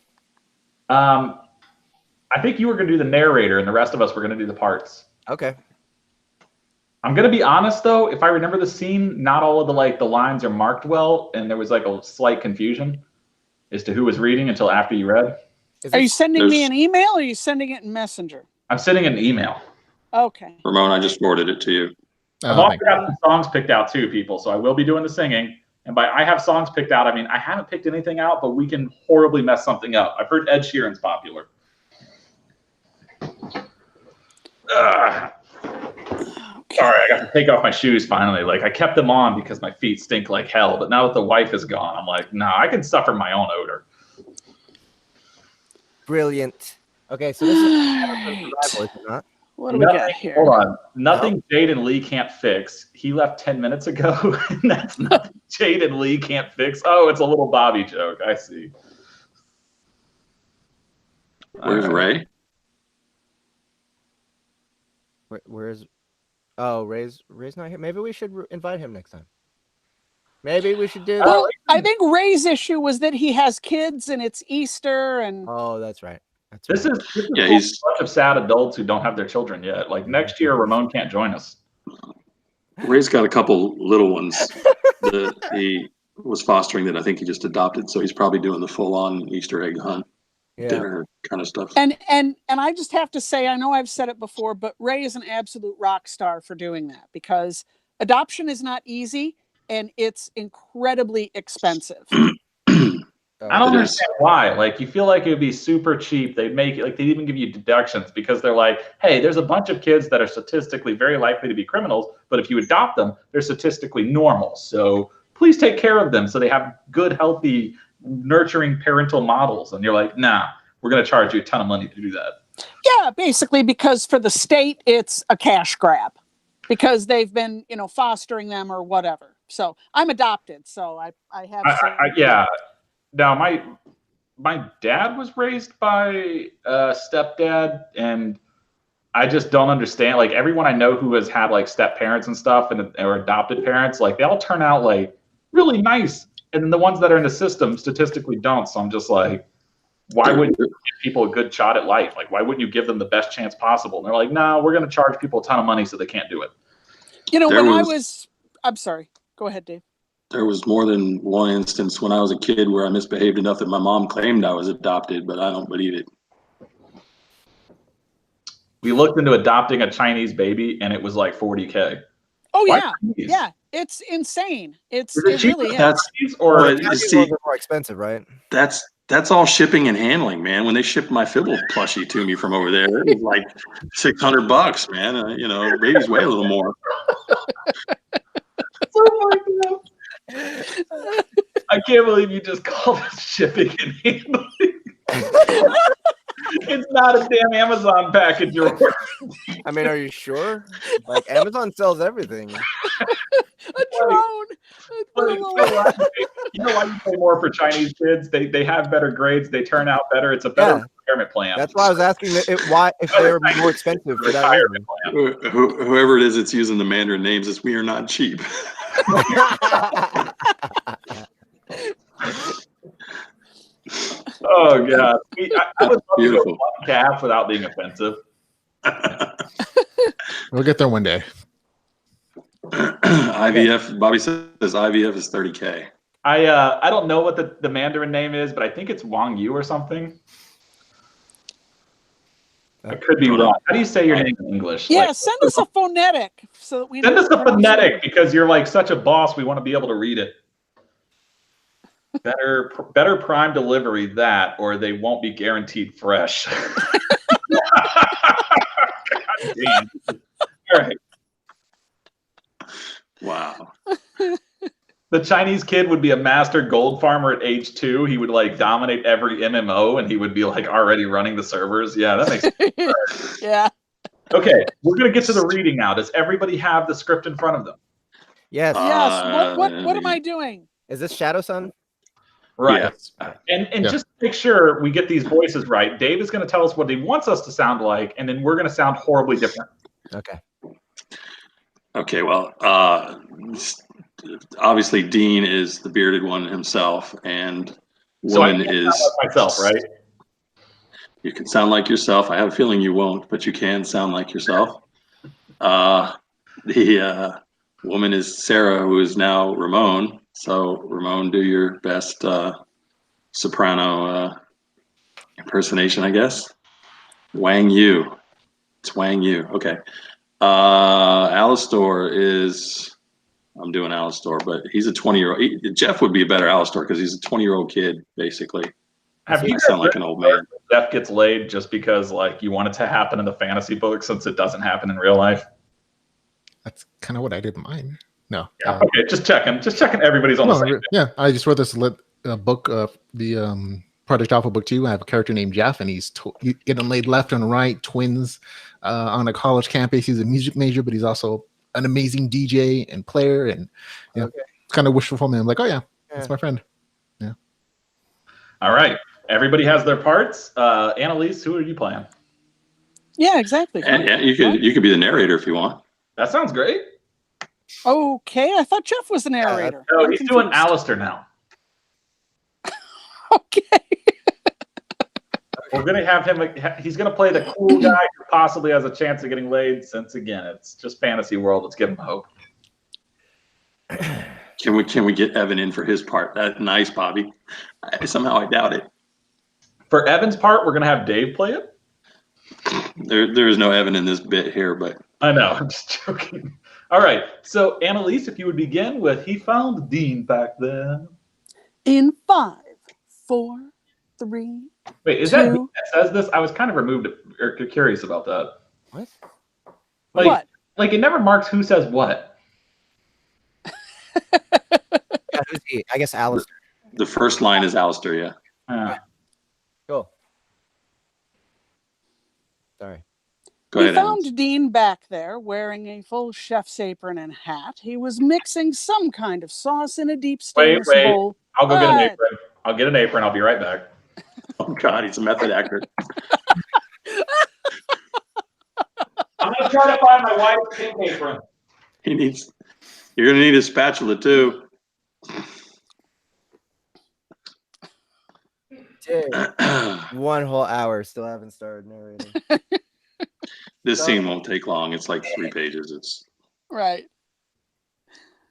I think you were going to do the narrator, and the rest of us were going to do the parts. Okay. I'm going to be honest though. If I remember the scene, not all of the lines are marked well, and there was like a slight confusion as to who was reading until after you read. Is Are it- you sending me an email or are you sending it in Messenger? I'm sending an email. Okay. Ramon, I just forwarded it to you. I've also got some songs picked out too, people. So I will be doing the singing. And by I have songs picked out, I mean I haven't picked anything out, but we can horribly mess something up. I've heard Ed Sheeran's popular. Sorry, I got to take off my shoes finally. Like, I kept them on because my feet stink like hell. But now that the wife is gone, I'm like, no, I can suffer my own odor. Brilliant. Okay, so this is Alright. survival, is it not? What do we got here? Hold on. Nothing Jade and Lee can't fix. He left 10 minutes ago. And that's nothing Jade and Lee can't fix. Oh, it's a little Bobby joke. I see. Where's Ray? Where's? Oh, Ray's not here. Maybe we should invite him next time. Maybe we should do that. Well, I think Ray's issue was that he has kids and it's Easter and Oh, that's right. This is Yeah, a bunch of sad adults who don't have their children yet. Like, next year, Ramon can't join us. Ray's got a couple little ones that he was fostering that I think he just adopted. So he's probably doing the full-on Easter egg hunt, dinner kind of stuff. and I just have to say, I know I've said it before, but Ray is an absolute rock star for doing that because adoption is not easy and it's incredibly expensive. I don't understand why. Like, you feel like it would be super cheap. They'd make it like they'd even give you deductions because they're like, hey, there's a bunch of kids that are statistically very likely to be criminals, but if you adopt them, they're statistically normal. So please take care of them so they have good, healthy, nurturing parental models. And you're like, nah, we're going to charge you a ton of money to do that. Yeah, basically because for the state, it's a cash grab because they've been, fostering them or whatever. So I'm adopted. So I have. Yeah. Now, my dad was raised by a stepdad, and I just don't understand. Like, everyone I know who has had like step parents and stuff or adopted parents, like they all turn out like really nice. And then the ones that are in the system statistically don't. So I'm just like, why wouldn't you give people a good shot at life? Like, why wouldn't you give them the best chance possible? And they're like, no, we're going to charge people a ton of money so they can't do it. You know, I'm sorry. Go ahead, Dave. There was more than one instance when I was a kid where I misbehaved enough that my mom claimed I was adopted, but I don't believe it. We looked into adopting a Chinese baby, and it was like $40K. Oh, Why yeah. Chinese? Yeah. It's insane. It cheaper really is. Chinese, or Chinese ones are more expensive, right? That's all shipping and handling, man. When they shipped my Fibble plushie to me from over there, it was like $600, man. You know, babies weigh a little more. Oh my God. I can't believe you just called it shipping and handling. It's not a damn Amazon package you're ordering. I mean, are you sure? Like, Amazon sells everything. A drone. You know why you pay more for Chinese kids? They have better grades. They turn out better. It's a better retirement plan. That's why I was asking why if they're more expensive for that reason. Whoever it is that's using the Mandarin names is we are not cheap. Oh God, I would love to go one calf without being offensive. We'll get there one day. IVF. Bobby says IVF is $30K. I don't know what the Mandarin name is, but I think it's Wang Yu or something. I could be wrong. How do you say your name in English? Yeah, like, send us a phonetic so that we send us a pronounce phonetic it. because you're like such a boss. We want to be able to read it. Better prime delivery that, or they won't be guaranteed fresh. God damn. All right. Wow. The Chinese kid would be a master gold farmer at age 2. He would like dominate every MMO, and he would be like already running the servers. Yeah, that makes sense. Yeah. Okay, we're gonna get to the reading now. Does everybody have the script in front of them? Yes. Yes. What am I doing? Is this Shadow Sun? Right. Yeah. And just to make sure we get these voices right, Dave is going to tell us what he wants us to sound like, and then we're going to sound horribly different. Okay. Well, obviously Dean is the bearded one himself, and woman is like myself, right? You can sound like yourself. I have a feeling you won't, but you can sound like yourself. The woman is Sarah, who is now Ramon. So, Ramon, do your best soprano impersonation, I guess. Wang Yu. It's Wang Yu. Okay. Alistor is, I'm doing Alistor, but he's a 20-year-old. Jeff would be a better Alistor because he's a 20-year-old kid, basically. Have you sound like an old man? Jeff gets laid just because like you want it to happen in the fantasy book since it doesn't happen in real life? That's kind of what I did in mine. No. Yeah, okay, just checking everybody's on the same page. Yeah, I just wrote this book, the Project Alpha book 2. I have a character named Jeff, and he's getting laid left and right, twins on a college campus. He's a music major, but he's also an amazing DJ and player, and it's kind of wishful for me. I'm like, oh yeah, that's my friend. Yeah. All right, everybody has their parts. Annalise, who are you playing? Yeah, exactly. And yeah, you could be the narrator if you want. That sounds great. Okay, I thought Jeff was the narrator. No, he's doing Alistair now. Okay. We're gonna have him. He's gonna play the cool guy who possibly has a chance of getting laid. Since again, it's just fantasy world. Let's give him hope. Can we get Evan in for his part? That's nice, Bobby. Somehow I doubt it. For Evan's part, we're gonna have Dave play it. There is no Evan in this bit here, but I know. I'm just joking. All right. So Annalise, if you would begin with, he found Dean back then. In 5, 4, 3. Wait, is 2. that Dean that says this? I was kind of removed or curious about that. What? Like, What? Like it never marks who says what. Yeah, who's he? I guess Alistair. the first line is Alistair, yeah. Cool. Sorry. Go We ahead, found Annalise. Dean back there wearing a full chef's apron and hat. He was mixing some kind of sauce in a deep stainless bowl. I'll go get an What? apron. I'll get an apron. I'll be right back. Oh God, he's a method actor. I'm gonna try to find my wife's pink apron. You're gonna need a spatula too. Dude, 1 whole hour, still haven't started narrating. This scene won't take long. It's like 3 pages. It's Right.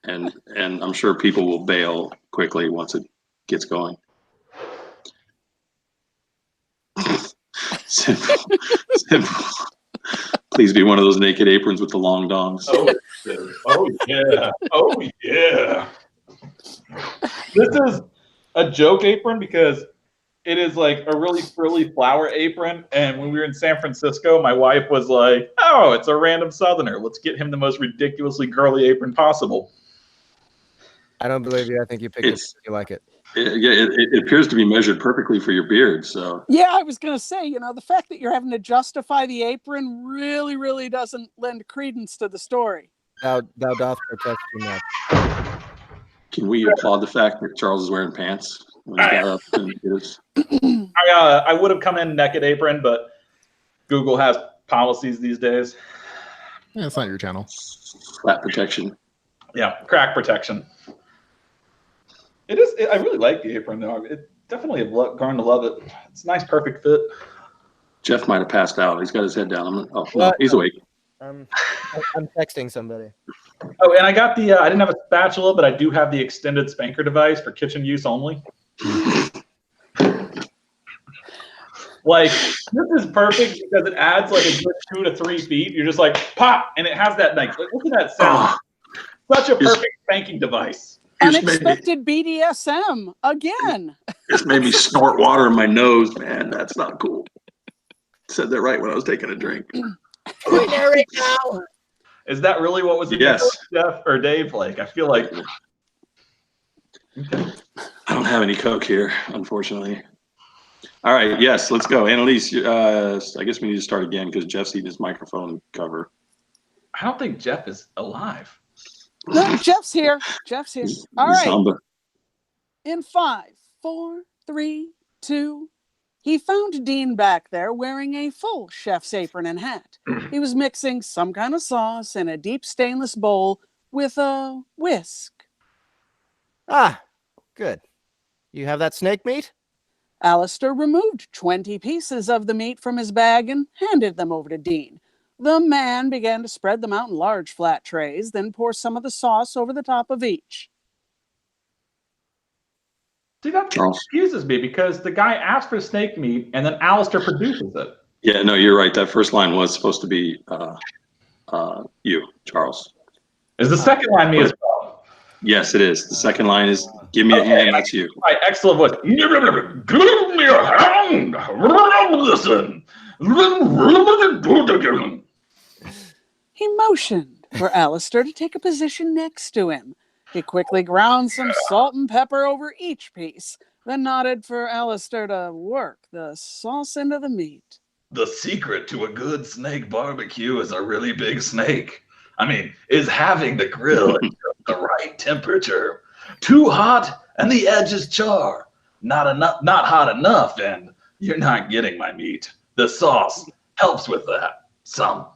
and I'm sure people will bail quickly once it gets going. Simple. Please be one of those naked aprons with the long dongs. Oh yeah. Oh yeah. This is a joke apron because it is like a really frilly flower apron. And when we were in San Francisco, my wife was like, "Oh, it's a random Southerner. Let's get him the most ridiculously girly apron possible." I don't believe you. I think you picked it. You like it. It appears to be measured perfectly for your beard. So Yeah, I was going to say, the fact that you're having to justify the apron really, really doesn't lend credence to the story. Thou doth protest too much. can we applaud the fact that Charles is wearing pants when he got up and did his... I would have come in naked apron, but Google has policies these days. Yeah, it's not your channel. Flat protection. Yeah, crack protection. It is. I really like the apron though. It definitely have grown to love it. It's a nice, perfect fit. Jeff might have passed out. He's got his head down. No, he's awake. I'm texting somebody. Oh, and I got the. I didn't have a spatula, but I do have the extended spanker device for kitchen use only. Like, this is perfect because it adds like a good 2 to 3 feet. You're just like pop, and it has that like look at that sound. Such a perfect spanking device. Unexpected BDSM again. Just made me snort water in my nose, man. That's not cool. Said that right when I was taking a drink. Can we narrate now? Is that really what was in Yes. Jeff or Dave? Like, I feel like. Okay. I don't have any Coke here, unfortunately. All right, yes, let's go. Annalise, I guess we need to start again because Jeff's eating his microphone cover. I don't think Jeff is alive. No, Jeff's here. All right. Samba. In 5, 4, 3, 2. He found Dean back there wearing a full chef's apron and hat. He was mixing some kind of sauce in a deep stainless bowl with a whisk. Ah, good. You have that snake meat? Alistair removed 20 pieces of the meat from his bag and handed them over to Dean. The man began to spread them out in large flat trays, then pour some of the sauce over the top of each. See, that confuses me because the guy asked for snake meat and then Alistair produces it. Yeah, no, you're right. That first line was supposed to be you, Charles. Is the second line me as well? Yes, it is. The second line is give me a hand, that's you. All right, excellent voice. Give me a hand. Listen. He motioned for Alistair to take a position next to him. He quickly ground some salt and pepper over each piece, then nodded for Alistair to work the sauce into the meat. The secret to a good snake barbecue is a really big snake. I mean, is having the grill at the right temperature. Too hot and the edges char. Not hot enough and you're not getting my meat. The sauce helps with that. Some.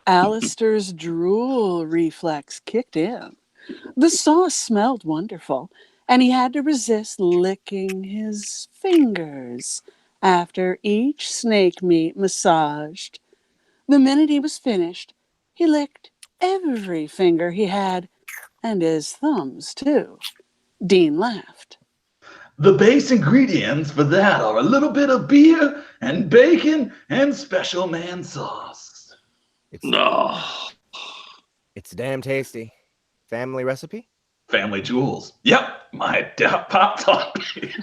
Alistair's drool reflex kicked in. The sauce smelled wonderful, and he had to resist licking his fingers after each snake meat massaged. The minute he was finished, he licked every finger he had, and his thumbs, too. Dean laughed. The base ingredients for that are a little bit of beer and bacon and special man sauce. No. It's damn tasty. Family recipe? Family jewels. Yep, my pop taught me.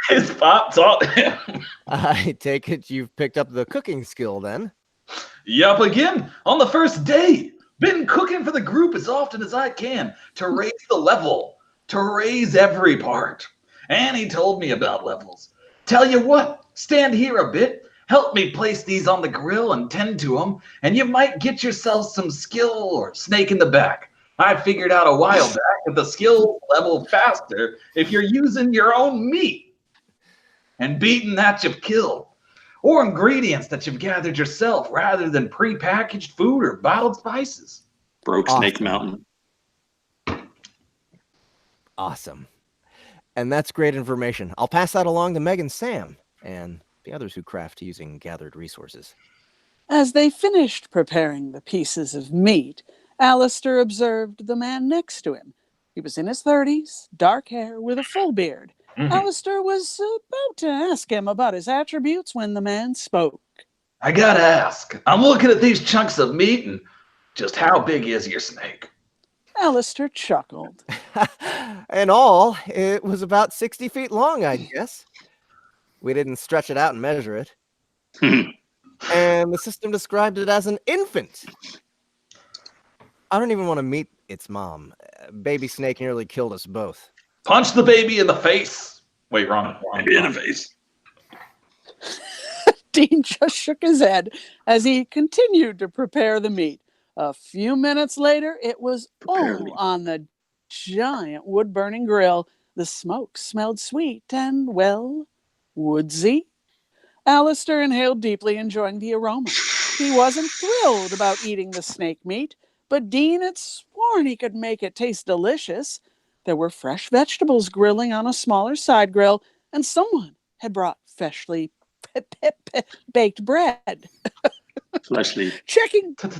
His pop taught him. I take it you've picked up the cooking skill then. Yup, again, on the first day. Been cooking for the group as often as I can to raise the level, to raise every part. And he told me about levels. Tell you what, stand here a bit, help me place these on the grill and tend to them, and you might get yourself some skill or snake in the back. I figured out a while back that the skill level faster if you're using your own meat and beating that you've killed, or ingredients that you've gathered yourself rather than prepackaged food or bottled spices. Broke Snake Mountain. Awesome. And that's great information. I'll pass that along to Meg and Sam and the others who craft using gathered resources. As they finished preparing the pieces of meat, Alistair observed the man next to him. He was in his 30s, dark hair, with a full beard. Alistair was about to ask him about his attributes when the man spoke. I gotta ask, I'm looking at these chunks of meat, and just how big is your snake? Alistair chuckled. In all, it was about 60 feet long, I guess. We didn't stretch it out and measure it. And the system described it as an infant. I don't even want to meet its mom. Baby snake nearly killed us both. Punch the baby in the face. Wait, wrong. Baby in the face. Dean just shook his head as he continued to prepare the meat. A few minutes later, it was all on the giant wood-burning grill. The smoke smelled sweet and, well, woodsy. Alistair inhaled deeply, enjoying the aroma. He wasn't thrilled about eating the snake meat, but Dean had sworn he could make it taste delicious. There were fresh vegetables grilling on a smaller side grill, and someone had brought freshly baked bread. Fleshly. Checking on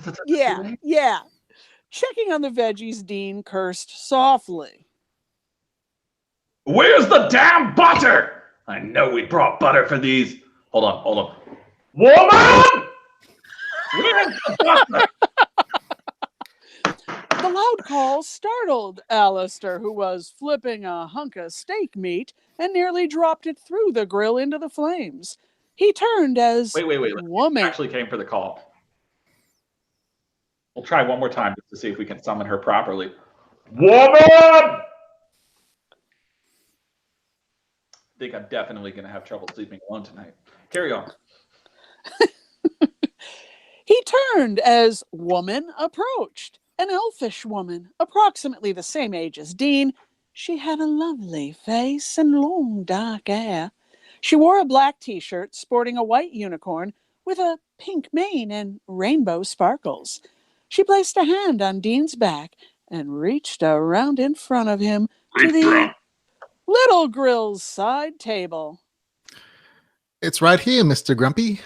the veggies, Dean cursed softly. Where's the damn butter? I know we brought butter for these. Hold on. Woman! Where's the butter? The loud call startled Alistair, who was flipping a hunk of steak meat and nearly dropped it through the grill into the flames. He turned as Wait. woman. Actually came for the call. We'll try one more time just to see if we can summon her properly. Woman! I think I'm definitely going to have trouble sleeping alone tonight. Carry on. He turned as woman approached. An elfish woman, approximately the same age as Dean. She had a lovely face and long dark hair. She wore a black t-shirt sporting a white unicorn with a pink mane and rainbow sparkles. She placed a hand on Dean's back and reached around in front of him to the little grill's side table. It's right here, Mr. Grumpy.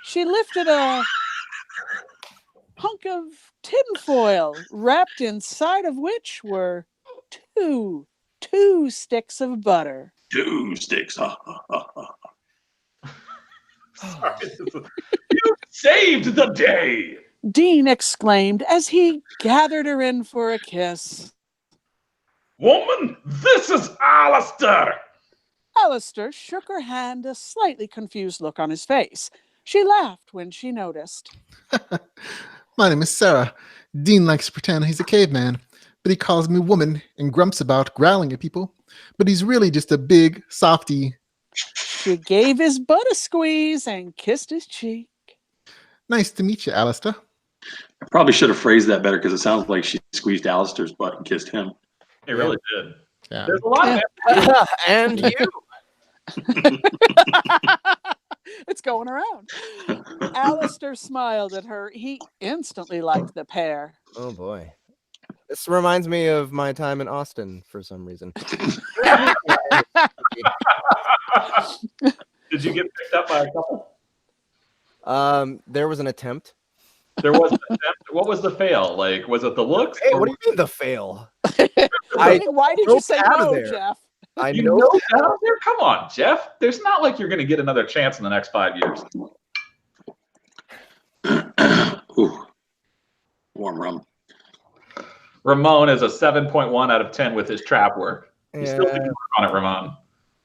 She lifted a hunk of tinfoil, wrapped inside of which were two sticks of butter. 2 sticks. Sorry, you saved the day! Dean exclaimed as he gathered her in for a kiss. Woman, this is Alistair! Alistair shook her hand, a slightly confused look on his face. She laughed when she noticed. My name is Sarah. Dean likes to pretend he's a caveman, but he calls me woman and grumps about growling at people. But he's really just a big softy. She gave his butt a squeeze and kissed his cheek. Nice to meet you, Alistair. I probably should have phrased that better because it sounds like she squeezed Alistair's butt and kissed him. It really did. Yeah. There's a lot of And you. It's going around. Alistair smiled at her. He instantly liked the pair. Oh, boy. This reminds me of my time in Austin for some reason. Did you get picked up by a couple? There was an attempt. There was an attempt. What was the fail? Like, was it the looks? Hey, what do you mean the fail? Why did you say out of no, there. Jeff? I You know. know that out there? Come on, Jeff. There's not like you're going to get another chance in the next 5 years. Ooh. Warm rum. Ramon is a 7.1 out of 10 with his trap work. You still need to work on it, Ramon.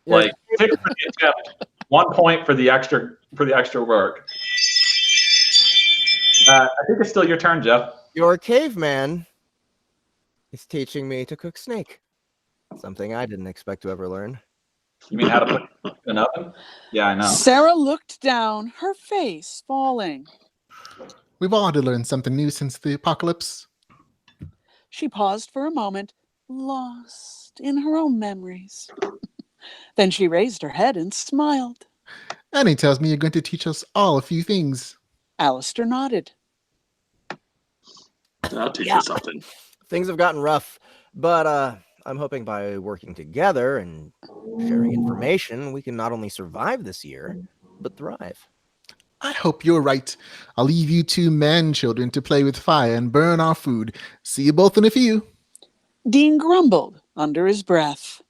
Yeah. Like 6 for the attempt, 1 point for the extra work. I think it's still your turn, Jeff. Your caveman is teaching me to cook snake. Something I didn't expect to ever learn. You mean how to put it in an oven? Yeah, I know. Sarah looked down, her face falling. We've all had to learn something new since the apocalypse. She paused for a moment, lost in her own memories. Then she raised her head and smiled. And he tells me you're going to teach us all a few things. Alistair nodded. I'll teach you something. Things have gotten rough, but I'm hoping by working together and sharing information, we can not only survive this year, but thrive. I hope you're right. I'll leave you two man-children to play with fire and burn our food. See you both in a few. Dean grumbled under his breath.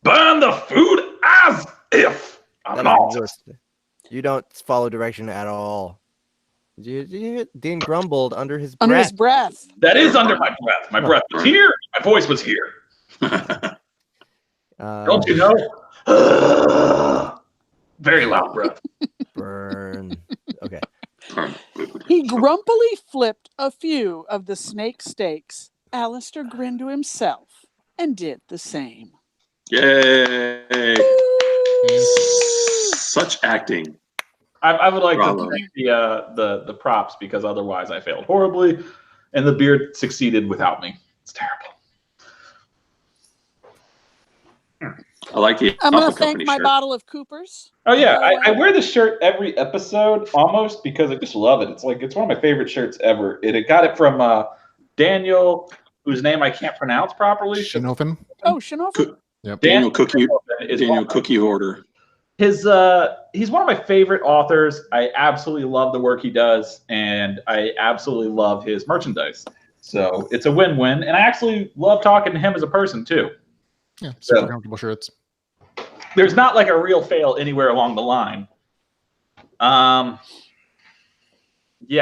Burn the food as if I'm an That is the altar. worst. You don't follow direction at all. Did you hear it? Dean grumbled under his breath. Under his breath. That is under my breath. My breath was here. My voice was here. Don't you know? Very loud breath. Burn. Okay. He grumpily flipped a few of the snake steaks. Alistair grinned to himself and did the same. Yay! Such acting. I would like Bravo. to thank the props because otherwise I failed horribly, and the beard succeeded without me. It's terrible. I like the I'm going Alpha to thank Company my shirt. bottle of Cooper's. Oh yeah, I wear this shirt every episode almost because I just love it. It's one of my favorite shirts ever. I got it from Daniel, whose name I can't pronounce properly. Shinofin. Oh, Shinoff. Yep. Daniel Cookie. is Daniel one of my- Cookie Hoarder. he's one of my favorite authors. I absolutely love the work he does, and I absolutely love his merchandise. So it's a win-win, and I actually love talking to him as a person too. Yeah, super So- comfortable shirts. There's not like a real fail anywhere along the line. Yeah,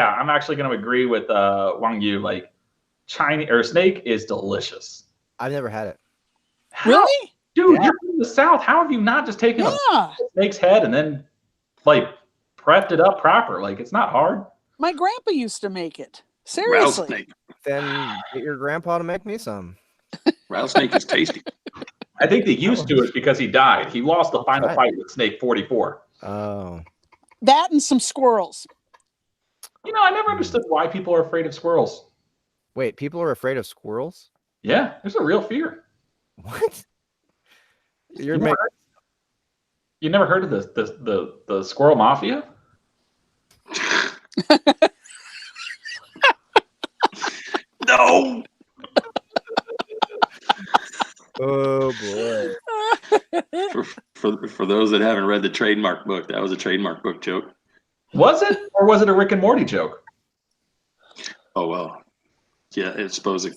I'm actually going to agree with Wang Yu. Like, Chinese or snake is delicious. I've never had it. How- Really? Dude, Yeah. you're from the South. How have you not just taken a Yeah. snake's head and then like prepped it up proper? Like, it's not hard. My grandpa used to make it. Seriously. Rattlesnake. Then get your grandpa to make me some. Rattlesnake is tasty. I think the used to is because he died. He lost the final Right. fight with Snake 44. Oh. That and some squirrels. You know, I never understood why people are afraid of squirrels. Wait, people are afraid of squirrels? Yeah, there's a real fear. What? You're You never, making heard, you never heard of the squirrel mafia? No. Oh boy. For those that haven't read the trademark book, that was a trademark book joke. Was it, or was it a Rick and Morty joke? Oh well. Yeah, I suppose you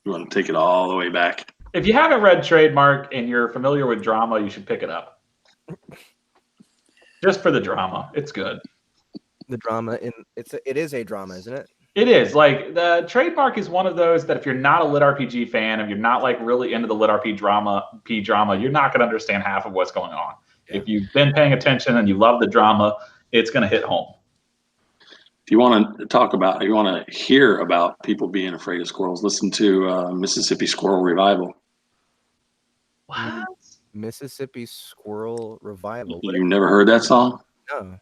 want to take it all the way back. If you haven't read Trademark and you're familiar with drama, you should pick it up. Just for the drama, it's good. The drama in it is a drama, isn't it? It is. Like, the Trademark is one of those that if you're not a lit RPG fan, if you're not like really into the lit RPG drama, you're not going to understand half of what's going on. Yeah. If you've been paying attention and you love the drama, it's going to hit home. If you want to hear about people being afraid of squirrels, listen to Mississippi Squirrel Revival. What? Mississippi Squirrel Revival. What You never heard that song? no.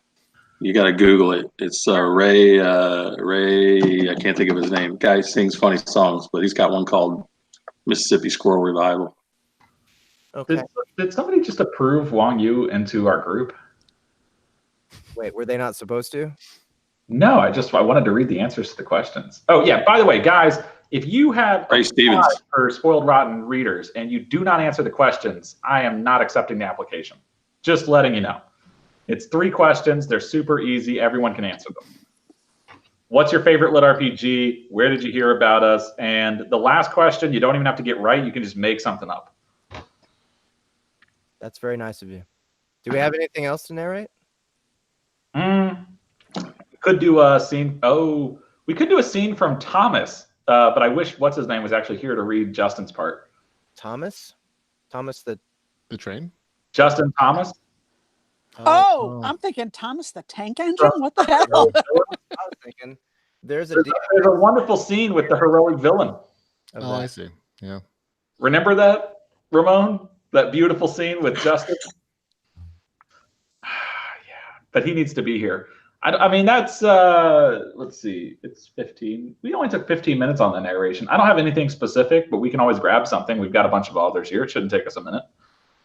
You got to Google it. It's Ray. I can't think of his name. Guy sings funny songs, but he's got one called Mississippi Squirrel Revival. Okay. Did somebody just approve Wang Yu into our group? Wait, were they not supposed to? No, I wanted to read the answers to the questions. Oh yeah, by the way, guys, if you have Ray Stevens. for Spoiled Rotten readers and you do not answer the questions, I am not accepting the application. Just letting you know. It's 3 questions. They're super easy. Everyone can answer them. What's your favorite lit RPG? Where did you hear about us? And the last question, you don't even have to get right. You can just make something up. That's very nice of you. Do we have anything else to narrate? We could do a scene. Oh, we could do a scene from Thomas, but I wish what's his name was actually here to read Justin's part. Thomas? Thomas the The train? Justin Thomas. Oh, I'm thinking Thomas the Tank Engine? What the hell? I was thinking there's a There's a wonderful scene with the heroic villain. of Oh, I that. see. Yeah. Remember that, Ramon? That beautiful scene with Justin? Yeah, but he needs to be here. I mean, that's, let's see, it's 15. We only took 15 minutes on the narration. I don't have anything specific, but we can always grab something. We've got a bunch of authors here. It shouldn't take us a minute.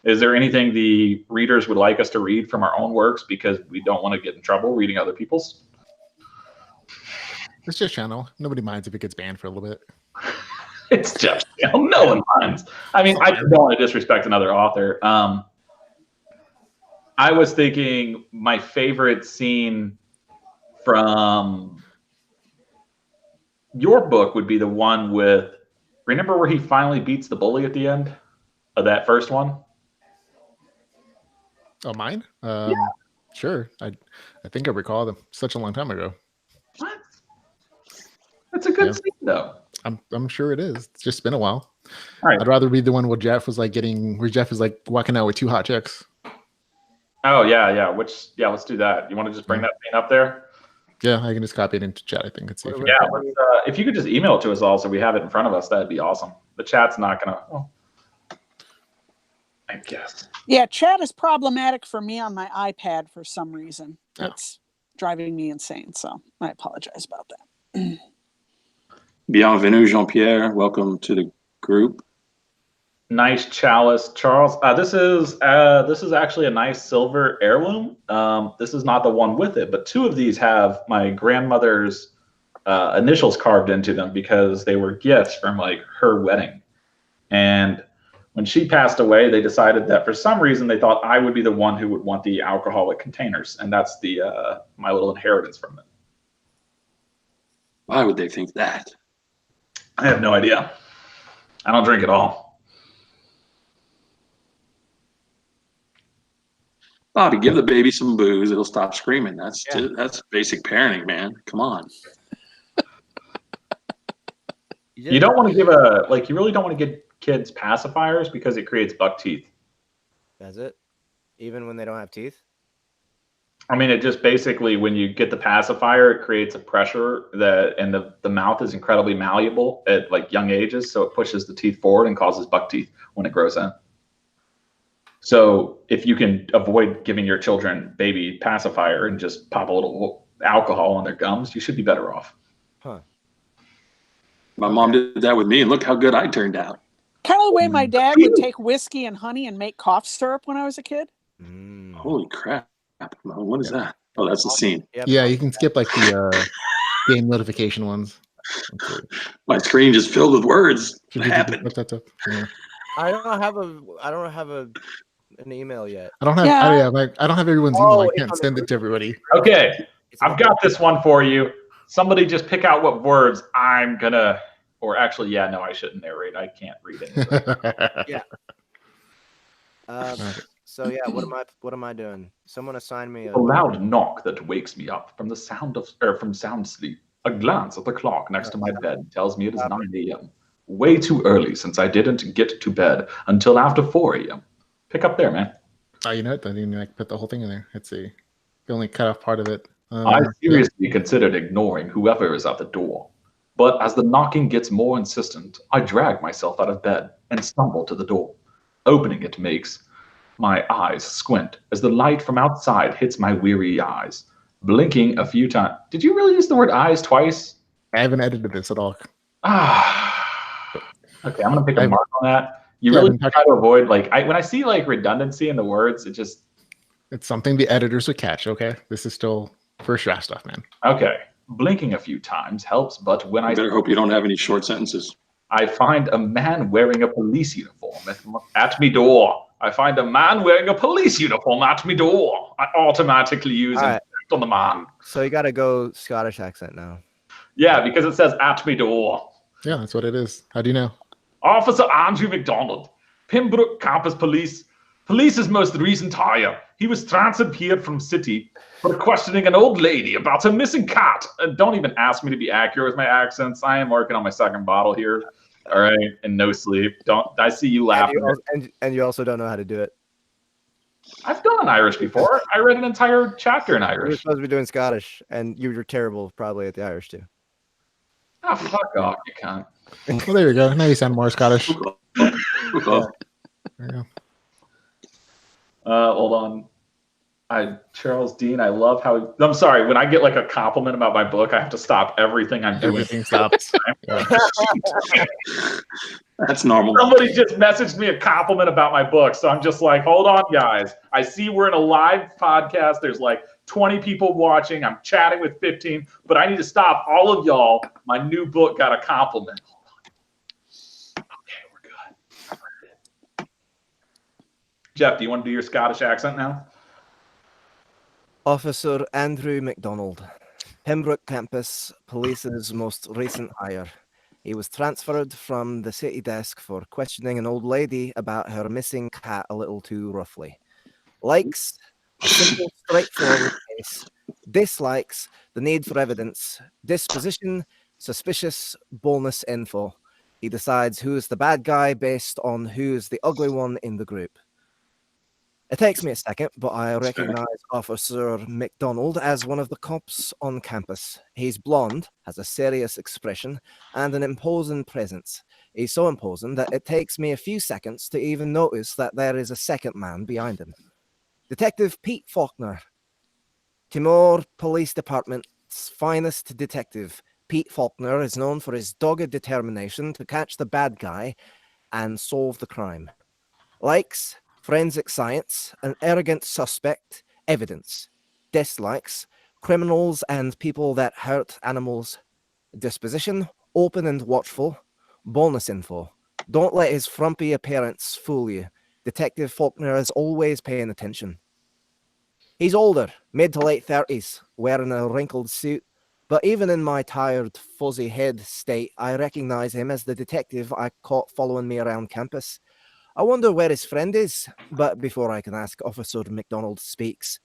Is there anything the readers would like us to read from our own works because we don't want to get in trouble reading other people's? It's just channel. Nobody minds if it gets banned for a little bit. It's Jeff Steele. No one minds. I mean, I don't want to disrespect another author. I was thinking my favorite scene from your book would be the one with, remember where he finally beats the bully at the end of that first one? Oh, mine? Sure. I think I recall them such a long time ago. What? That's a good scene, though. I'm sure it is. It's just been a while. All right. I'd rather read the one where Jeff was like where Jeff is like walking out with 2 hot chicks. Oh yeah. Let's do that. You want to just bring that scene up there? Yeah, I can just copy it into chat. I think. If you could just email it to us all so we have it in front of us, that'd be awesome. The chat's not gonna. Oh, I guess. Yeah, chat is problematic for me on my iPad for some reason. It's driving me insane. So I apologize about that. Bienvenue, Jean-Pierre. Welcome to the group. Nice chalice, Charles. This is actually a nice silver heirloom. This is not the one with it, but 2 of these have my grandmother's initials carved into them because they were gifts from like her wedding. And when she passed away, they decided that for some reason they thought I would be the one who would want the alcoholic containers, and that's the my little inheritance from it. Why would they think that? I have no idea. I don't drink at all. Bobby, give the baby some booze. It'll stop screaming. That's basic parenting, man. Come on. You don't want to give you really don't want to give kids pacifiers because it creates buck teeth. Does it? Even when they don't have teeth? I mean, it just basically, when you get the pacifier, it creates a pressure and the mouth is incredibly malleable at like young ages. So it pushes the teeth forward and causes buck teeth when it grows in. So if you can avoid giving your children baby pacifier and just pop a little alcohol on their gums, you should be better off. Huh. My mom did that with me, and look how good I turned out. Kind of the way my dad would take whiskey and honey and make cough syrup when I was a kid. Holy crap. What is that? Oh, that's the scene. Yeah, you can skip like the game notification ones. My screen just filled with words. What happened? Yeah. I don't have an email yet. I don't have everyone's email. I can't send it to everybody. Okay, I've got this one for you. Somebody just pick out what words I'm gonna, or actually, yeah, no, I shouldn't narrate. I can't read it. Yeah. So yeah, what am I doing? Someone assign me a loud knock that wakes me up from the sound sleep. A glance at the clock next to my bed tells me it is 9 a.m. Way too early since I didn't get to bed until after 4 a.m. Pick up there, man. Oh, you know what? I didn't put the whole thing in there. Let's see. You only cut off part of it. I seriously considered ignoring whoever is at the door. But as the knocking gets more insistent, I drag myself out of bed and stumble to the door. Opening it makes my eyes squint as the light from outside hits my weary eyes. Blinking a few times. Did you really use the word eyes twice? I haven't edited this at all. Okay, I'm gonna pick a mark on that. You really try to avoid when I see like redundancy in the words, it's something the editors would catch. Okay, this is still first draft stuff, man. Okay, blinking a few times helps, but when I better hope you don't have any short sentences. I find a man wearing a police uniform at me door. I find a man wearing a police uniform at me door. I automatically use it on the man. So you got to go Scottish accent now. Yeah, because it says at me door. Yeah, that's what it is. How do you know? Officer Andrew McDonald, Pembroke Campus Police. Police's most recent hire. He was transferred here from city for questioning an old lady about a missing cat. Don't even ask me to be accurate with my accents. I am working on my second bottle here. All right, and no sleep. I see you laughing. And you also don't know how to do it. I've done Irish before. I read an entire chapter in Irish. You're supposed to be doing Scottish, and you were terrible probably at the Irish too. Oh, fuck off, you can't. Well, there you go. Now you sound more Scottish. There you go. Hold on. Charles Dean, I love how I'm sorry, when I get like a compliment about my book, I have to stop everything I'm doing. Everything stops. That's normal. Somebody just messaged me a compliment about my book, so I'm just like, hold on, guys. I see we're in a live podcast. There's like 20 people watching. I'm chatting with 15, but I need to stop all of y'all. My new book got a compliment. Jeff, do you want to do your Scottish accent now? Officer Andrew MacDonald, Pembroke Campus Police's most recent hire. He was transferred from the city desk for questioning an old lady about her missing cat a little too roughly. Likes a simple, straightforward case. Dislikes the need for evidence. Disposition, suspicious, bonus info. He decides who is the bad guy based on who is the ugly one in the group. It takes me a second, but I recognize Officer MacDonald as one of the cops on campus. He's blonde, has a serious expression, and an imposing presence. He's so imposing that it takes me a few seconds to even notice that there is a second man behind him. Detective Pete Faulkner. Timor Police Department's finest detective. Pete Faulkner is known for his dogged determination to catch the bad guy and solve the crime. Likes forensic science, an arrogant suspect, evidence. Dislikes criminals and people that hurt animals. Disposition, open and watchful. Bonus info. Don't let his frumpy appearance fool you. Detective Faulkner is always paying attention. He's older, mid to late 30s, wearing a wrinkled suit, but even in my tired, fuzzy head state, I recognize him as the detective I caught following me around campus. I wonder where his friend is, but before I can ask, Officer MacDonald speaks.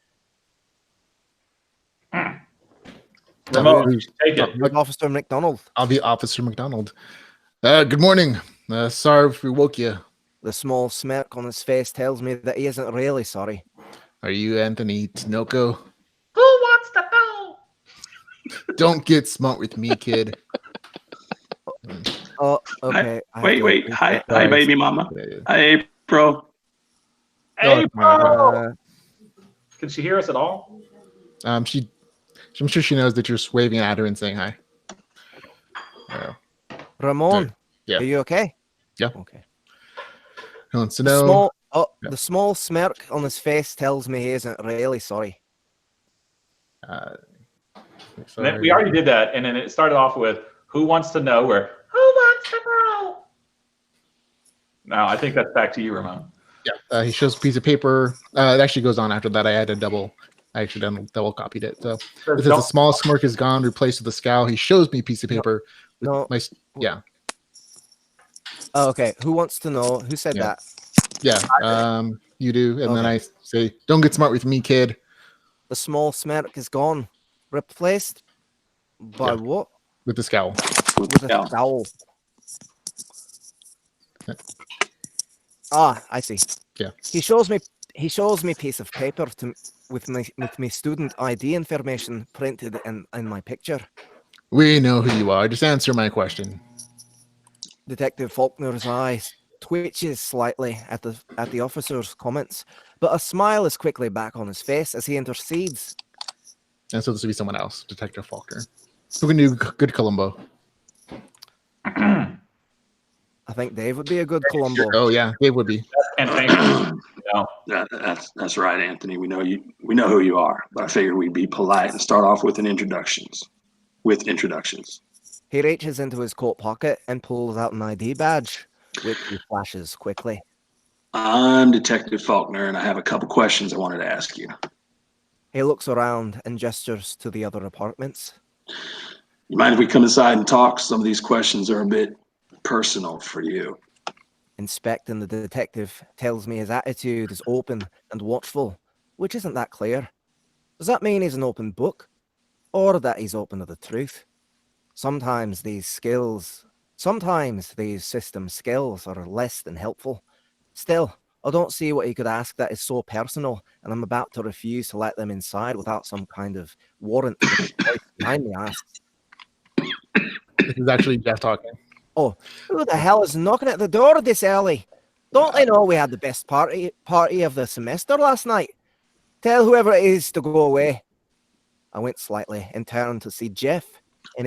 Ramon, take it. Officer MacDonald. I'll be Officer MacDonald. Good morning. Sorry if we woke you. The small smirk on his face tells me that he isn't really sorry. Are you Anthony Tinoco? Who wants to know? Don't get smart with me, kid. Oh, okay. Wait. Hi, baby mama. Hi, April. Hey, bro. Can she hear us at all? I'm sure she knows that you're waving at her and saying hi. Ramon, Yeah. are you okay? Yeah. Okay. Who wants to know? The small smirk on his face tells me he isn't really sorry. We already did that, and then it started off with "Who wants to know?" Where "Who wants to know?" Now I think that's back to you, Ramon. Yeah. He shows a piece of paper. It actually goes on after that. I accidentally double copied it. So it says the small smirk is gone, replaced with a scowl. He shows me a piece of paper. Yeah. Oh, okay. Who wants to know? Who said that? Yeah. You do. And then I say, don't get smart with me, kid. The small smirk is gone. Replaced by what? With the scowl. With a scowl. Ah, I see. Yeah. He shows me a piece of paper with my student ID information printed in my picture. We know who you are. Just answer my question. Detective Faulkner's eyes twitches slightly at the officer's comments, but a smile is quickly back on his face as he intercedes. And so this would be someone else, Detective Faulkner. Who can do good Columbo? I think Dave would be a good Columbo. Oh yeah, Dave would be. And thank you. No. That's right, Anthony. We know you. We know who you are. But I figured we'd be polite and start off with introductions. He reaches into his coat pocket and pulls out an ID badge, which he flashes quickly. I'm Detective Faulkner, and I have a couple questions I wanted to ask you. He looks around and gestures to the other apartments. You mind if we come inside and talk? Some of these questions are a bit personal for you. Inspecting the detective tells me his attitude is open and watchful, which isn't that clear. Does that mean he's an open book? Or that he's open to the truth? Sometimes these system skills are less than helpful. Still, I don't see what he could ask that is so personal, and I'm about to refuse to let them inside without some kind of warrant behind me asks. This is actually Jeff talking. Oh, who the hell is knocking at the door this early? Don't they know we had the best party of the semester last night? Tell whoever it is to go away. I went slightly and turned to see Jeff.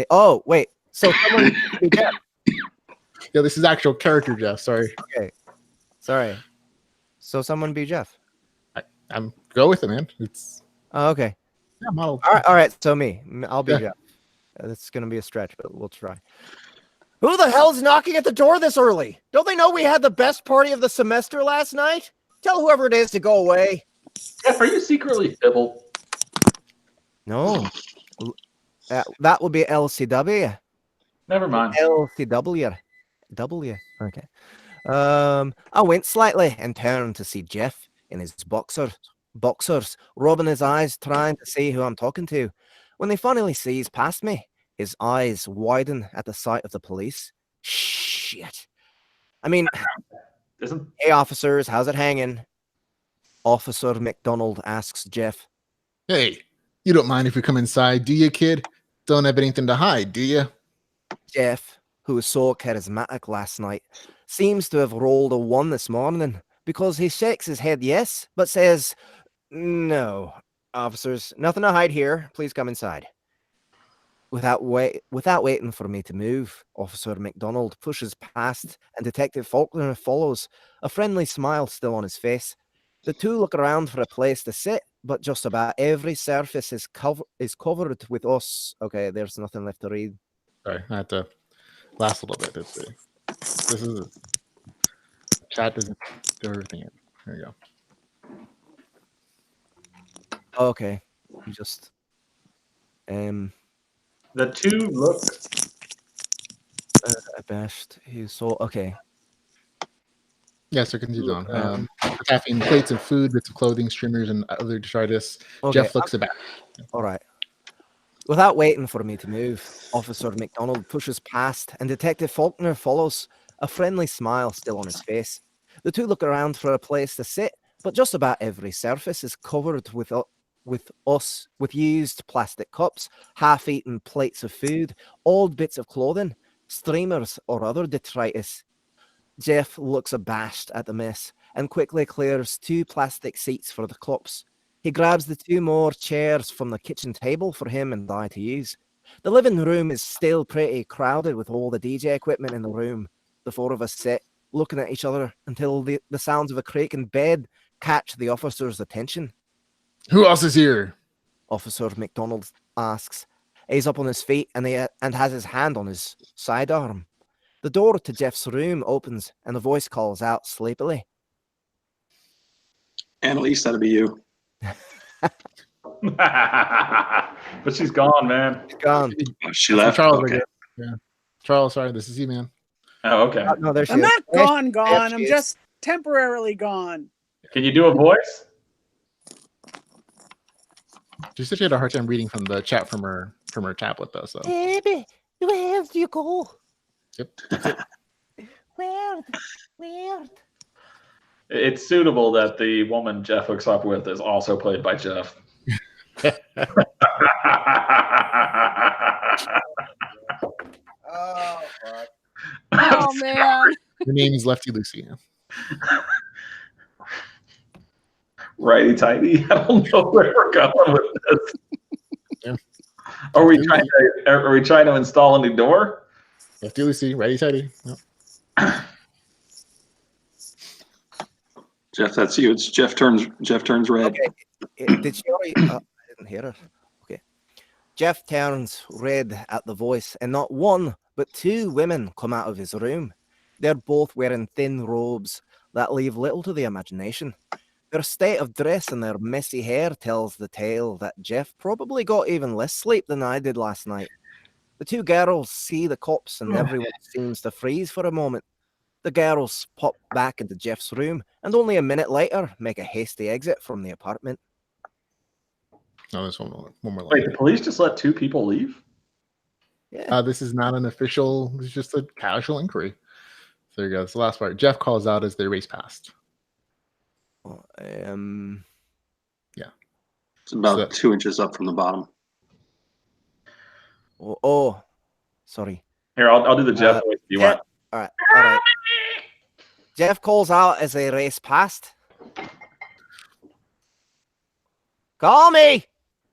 Oh, wait. So someone be Jeff. Yeah, this is actual character Jeff. Sorry. Okay. Sorry. So someone be Jeff. I'm go with it, man. It's okay. Yeah, model. All right. So me. I'll be Jeff. That's gonna be a stretch, but we'll try. Who the hell's knocking at the door this early? Don't they know we had the best party of the semester last night? Tell whoever it is to go away. Jeff, are you secretly civil? No. That would be LCW. Never mind. LCW. W. Okay. I went slightly and turned to see Jeff in his boxers, rubbing his eyes, trying to see who I'm talking to. When he finally sees past me, his eyes widen at the sight of the police. Shit. I mean, hey, officers, how's it hanging? Officer McDonald asks Jeff. Hey, you don't mind if we come inside, do you, kid? Don't have anything to hide, do you? Jeff, who was so charismatic last night, seems to have rolled a 1 this morning because he shakes his head yes, but says, no, officers, nothing to hide here. Please come inside. Without waiting for me to move, Officer McDonald pushes past and Detective Faulkner follows, a friendly smile still on his face. The two look around for a place to sit, but just about every surface is covered with us. Okay, there's nothing left to read. Sorry, I have to last a little bit. This is chat doesn't do everything. There you go. Okay, you just the two look abashed. He's so okay. Yes, sir, continue on. Caffeine, plates of food, bits of clothing, streamers, and other detritus. Okay. Jeff looks about. All right. Without waiting for me to move, Officer McDonald pushes past and Detective Faulkner follows, a friendly smile still on his face. The two look around for a place to sit, but just about every surface is covered with used plastic cups, half-eaten plates of food, old bits of clothing, streamers, or other detritus. Jeff looks abashed at the mess and quickly clears 2 plastic seats for the cups. He grabs the 2 more chairs from the kitchen table for him and I to use. The living room is still pretty crowded with all the DJ equipment in the room. The 4 of us sit, looking at each other until the sounds of a creaking bed catch the officer's attention. Who else is here? Officer McDonald asks. He's up on his feet and has his hand on his sidearm. The door to Jeff's room opens and a voice calls out sleepily. Annalise, that'll be you. But she's gone, man. She's gone. Oh, she left. Charles, Okay. Yeah. Charles, sorry, this is you, man. Oh, okay. No, there she I'm is. not gone. There I'm she is. just temporarily gone. Can you do a voice? She said she had a hard time reading from the chat from her tablet, though. So. Baby, where do you go? Yep. That's it. Weird. It's suitable that the woman Jeff hooks up with is also played by Jeff. Oh, fuck. Oh man. Her name is Lefty Lucy. Righty tighty. I don't know where we're going with this. Yeah. Are we trying to install a new door? Lefty Lucy, righty tighty. Yep. Jeff, that's you. It's Jeff turns red. Okay. Did she already? I didn't hear her. Okay. Jeff turns red at the voice, and not one, but 2 women come out of his room. They're both wearing thin robes that leave little to the imagination. Their state of dress and their messy hair tells the tale that Jeff probably got even less sleep than I did last night. The 2 girls see the cops and everyone seems to freeze for a moment. The girls pop back into Jeff's room and only a minute later make a hasty exit from the apartment. No, there's one more. Wait, the police just let 2 people leave? Yeah. This is not an official. It's just a casual inquiry. So there you go. It's the last part. Jeff calls out as they race past. Yeah. It's about 2 inches up from the bottom. Oh, sorry. Here, I'll do the Jeff voice if you want. All right. Jeff calls out as they race past. Call me!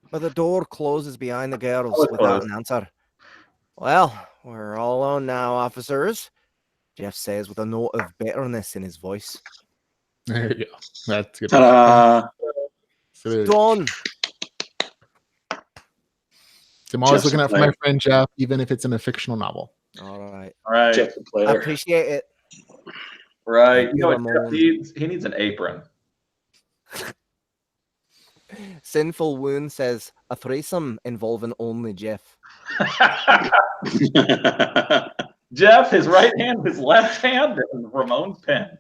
But the door closes behind the girls without an answer. Well, we're all alone now, officers, Jeff says with a note of bitterness in his voice. There you go. That's good. Ta-da! So Done. I'm always Jeff's looking a out for player. my friend Jeff, even if it's in a fictional novel. All right. All right. Jeff the I player. appreciate it. Right. You know what Ramon. Jeff needs? He needs an apron. Sinful Wound says a threesome involving only Jeff. Jeff, his right hand, his left hand, and Ramon's pen.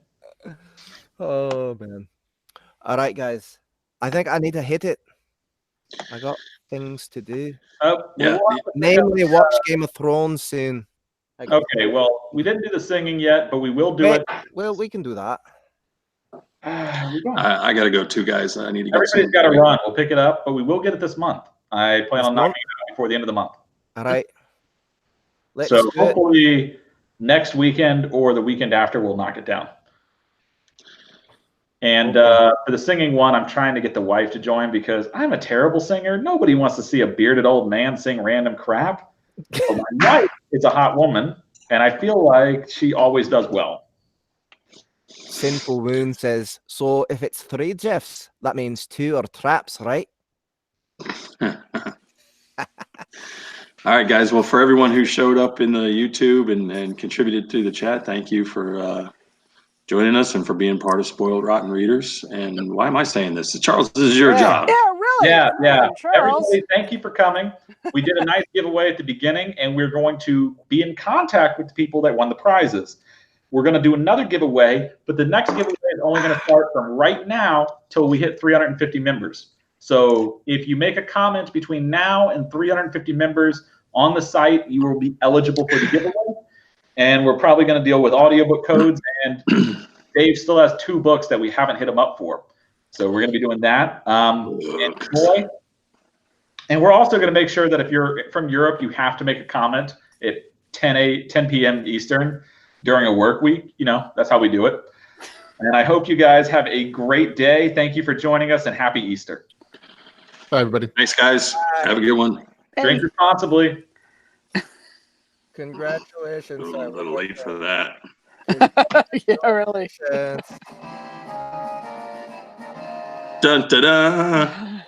Oh man. All right, guys. I think I need to hit it. I got things to do. Yeah. Namely, watch Game of Thrones soon. Okay, well, we didn't do the singing yet, but we will do it. Well, we can do that. I got to go too, guys. I need to get Everybody's got to run. We'll pick it up, but we will get it this month. I plan on knocking it out before the end of the month. All right. So hopefully next weekend or the weekend after, we'll knock it down. And for the singing one, I'm trying to get the wife to join because I'm a terrible singer. Nobody wants to see a bearded old man sing random crap. But my wife is a hot woman, and I feel like she always does well. Sinful Wound says, so if it's 3 Jeffs, that means 2 are traps, right? All right, guys. Well, for everyone who showed up in the YouTube and contributed to the chat, thank you for joining us and for being part of Spoiled Rotten Readers. And why am I saying this? Charles, this is your job. Yeah, really. Yeah. Charles. Everybody, thank you for coming. We did a nice giveaway at the beginning, and we're going to be in contact with the people that won the prizes. We're going to do another giveaway, but the next giveaway is only going to start from right now till we hit 350 members. So if you make a comment between now and 350 members on the site, you will be eligible for the giveaway. And we're probably going to deal with audiobook codes. And Dave still has 2 books that we haven't hit him up for. So we're going to be doing that. And we're also going to make sure that if you're from Europe, you have to make a comment at 10 p.m. Eastern during a work week. You know, that's how we do it. And I hope you guys have a great day. Thank you for joining us, and happy Easter. Bye, everybody. Thanks, guys. Have a good one. Drink responsibly. Congratulations. A little late for that. Yeah, really. Dun, da, da.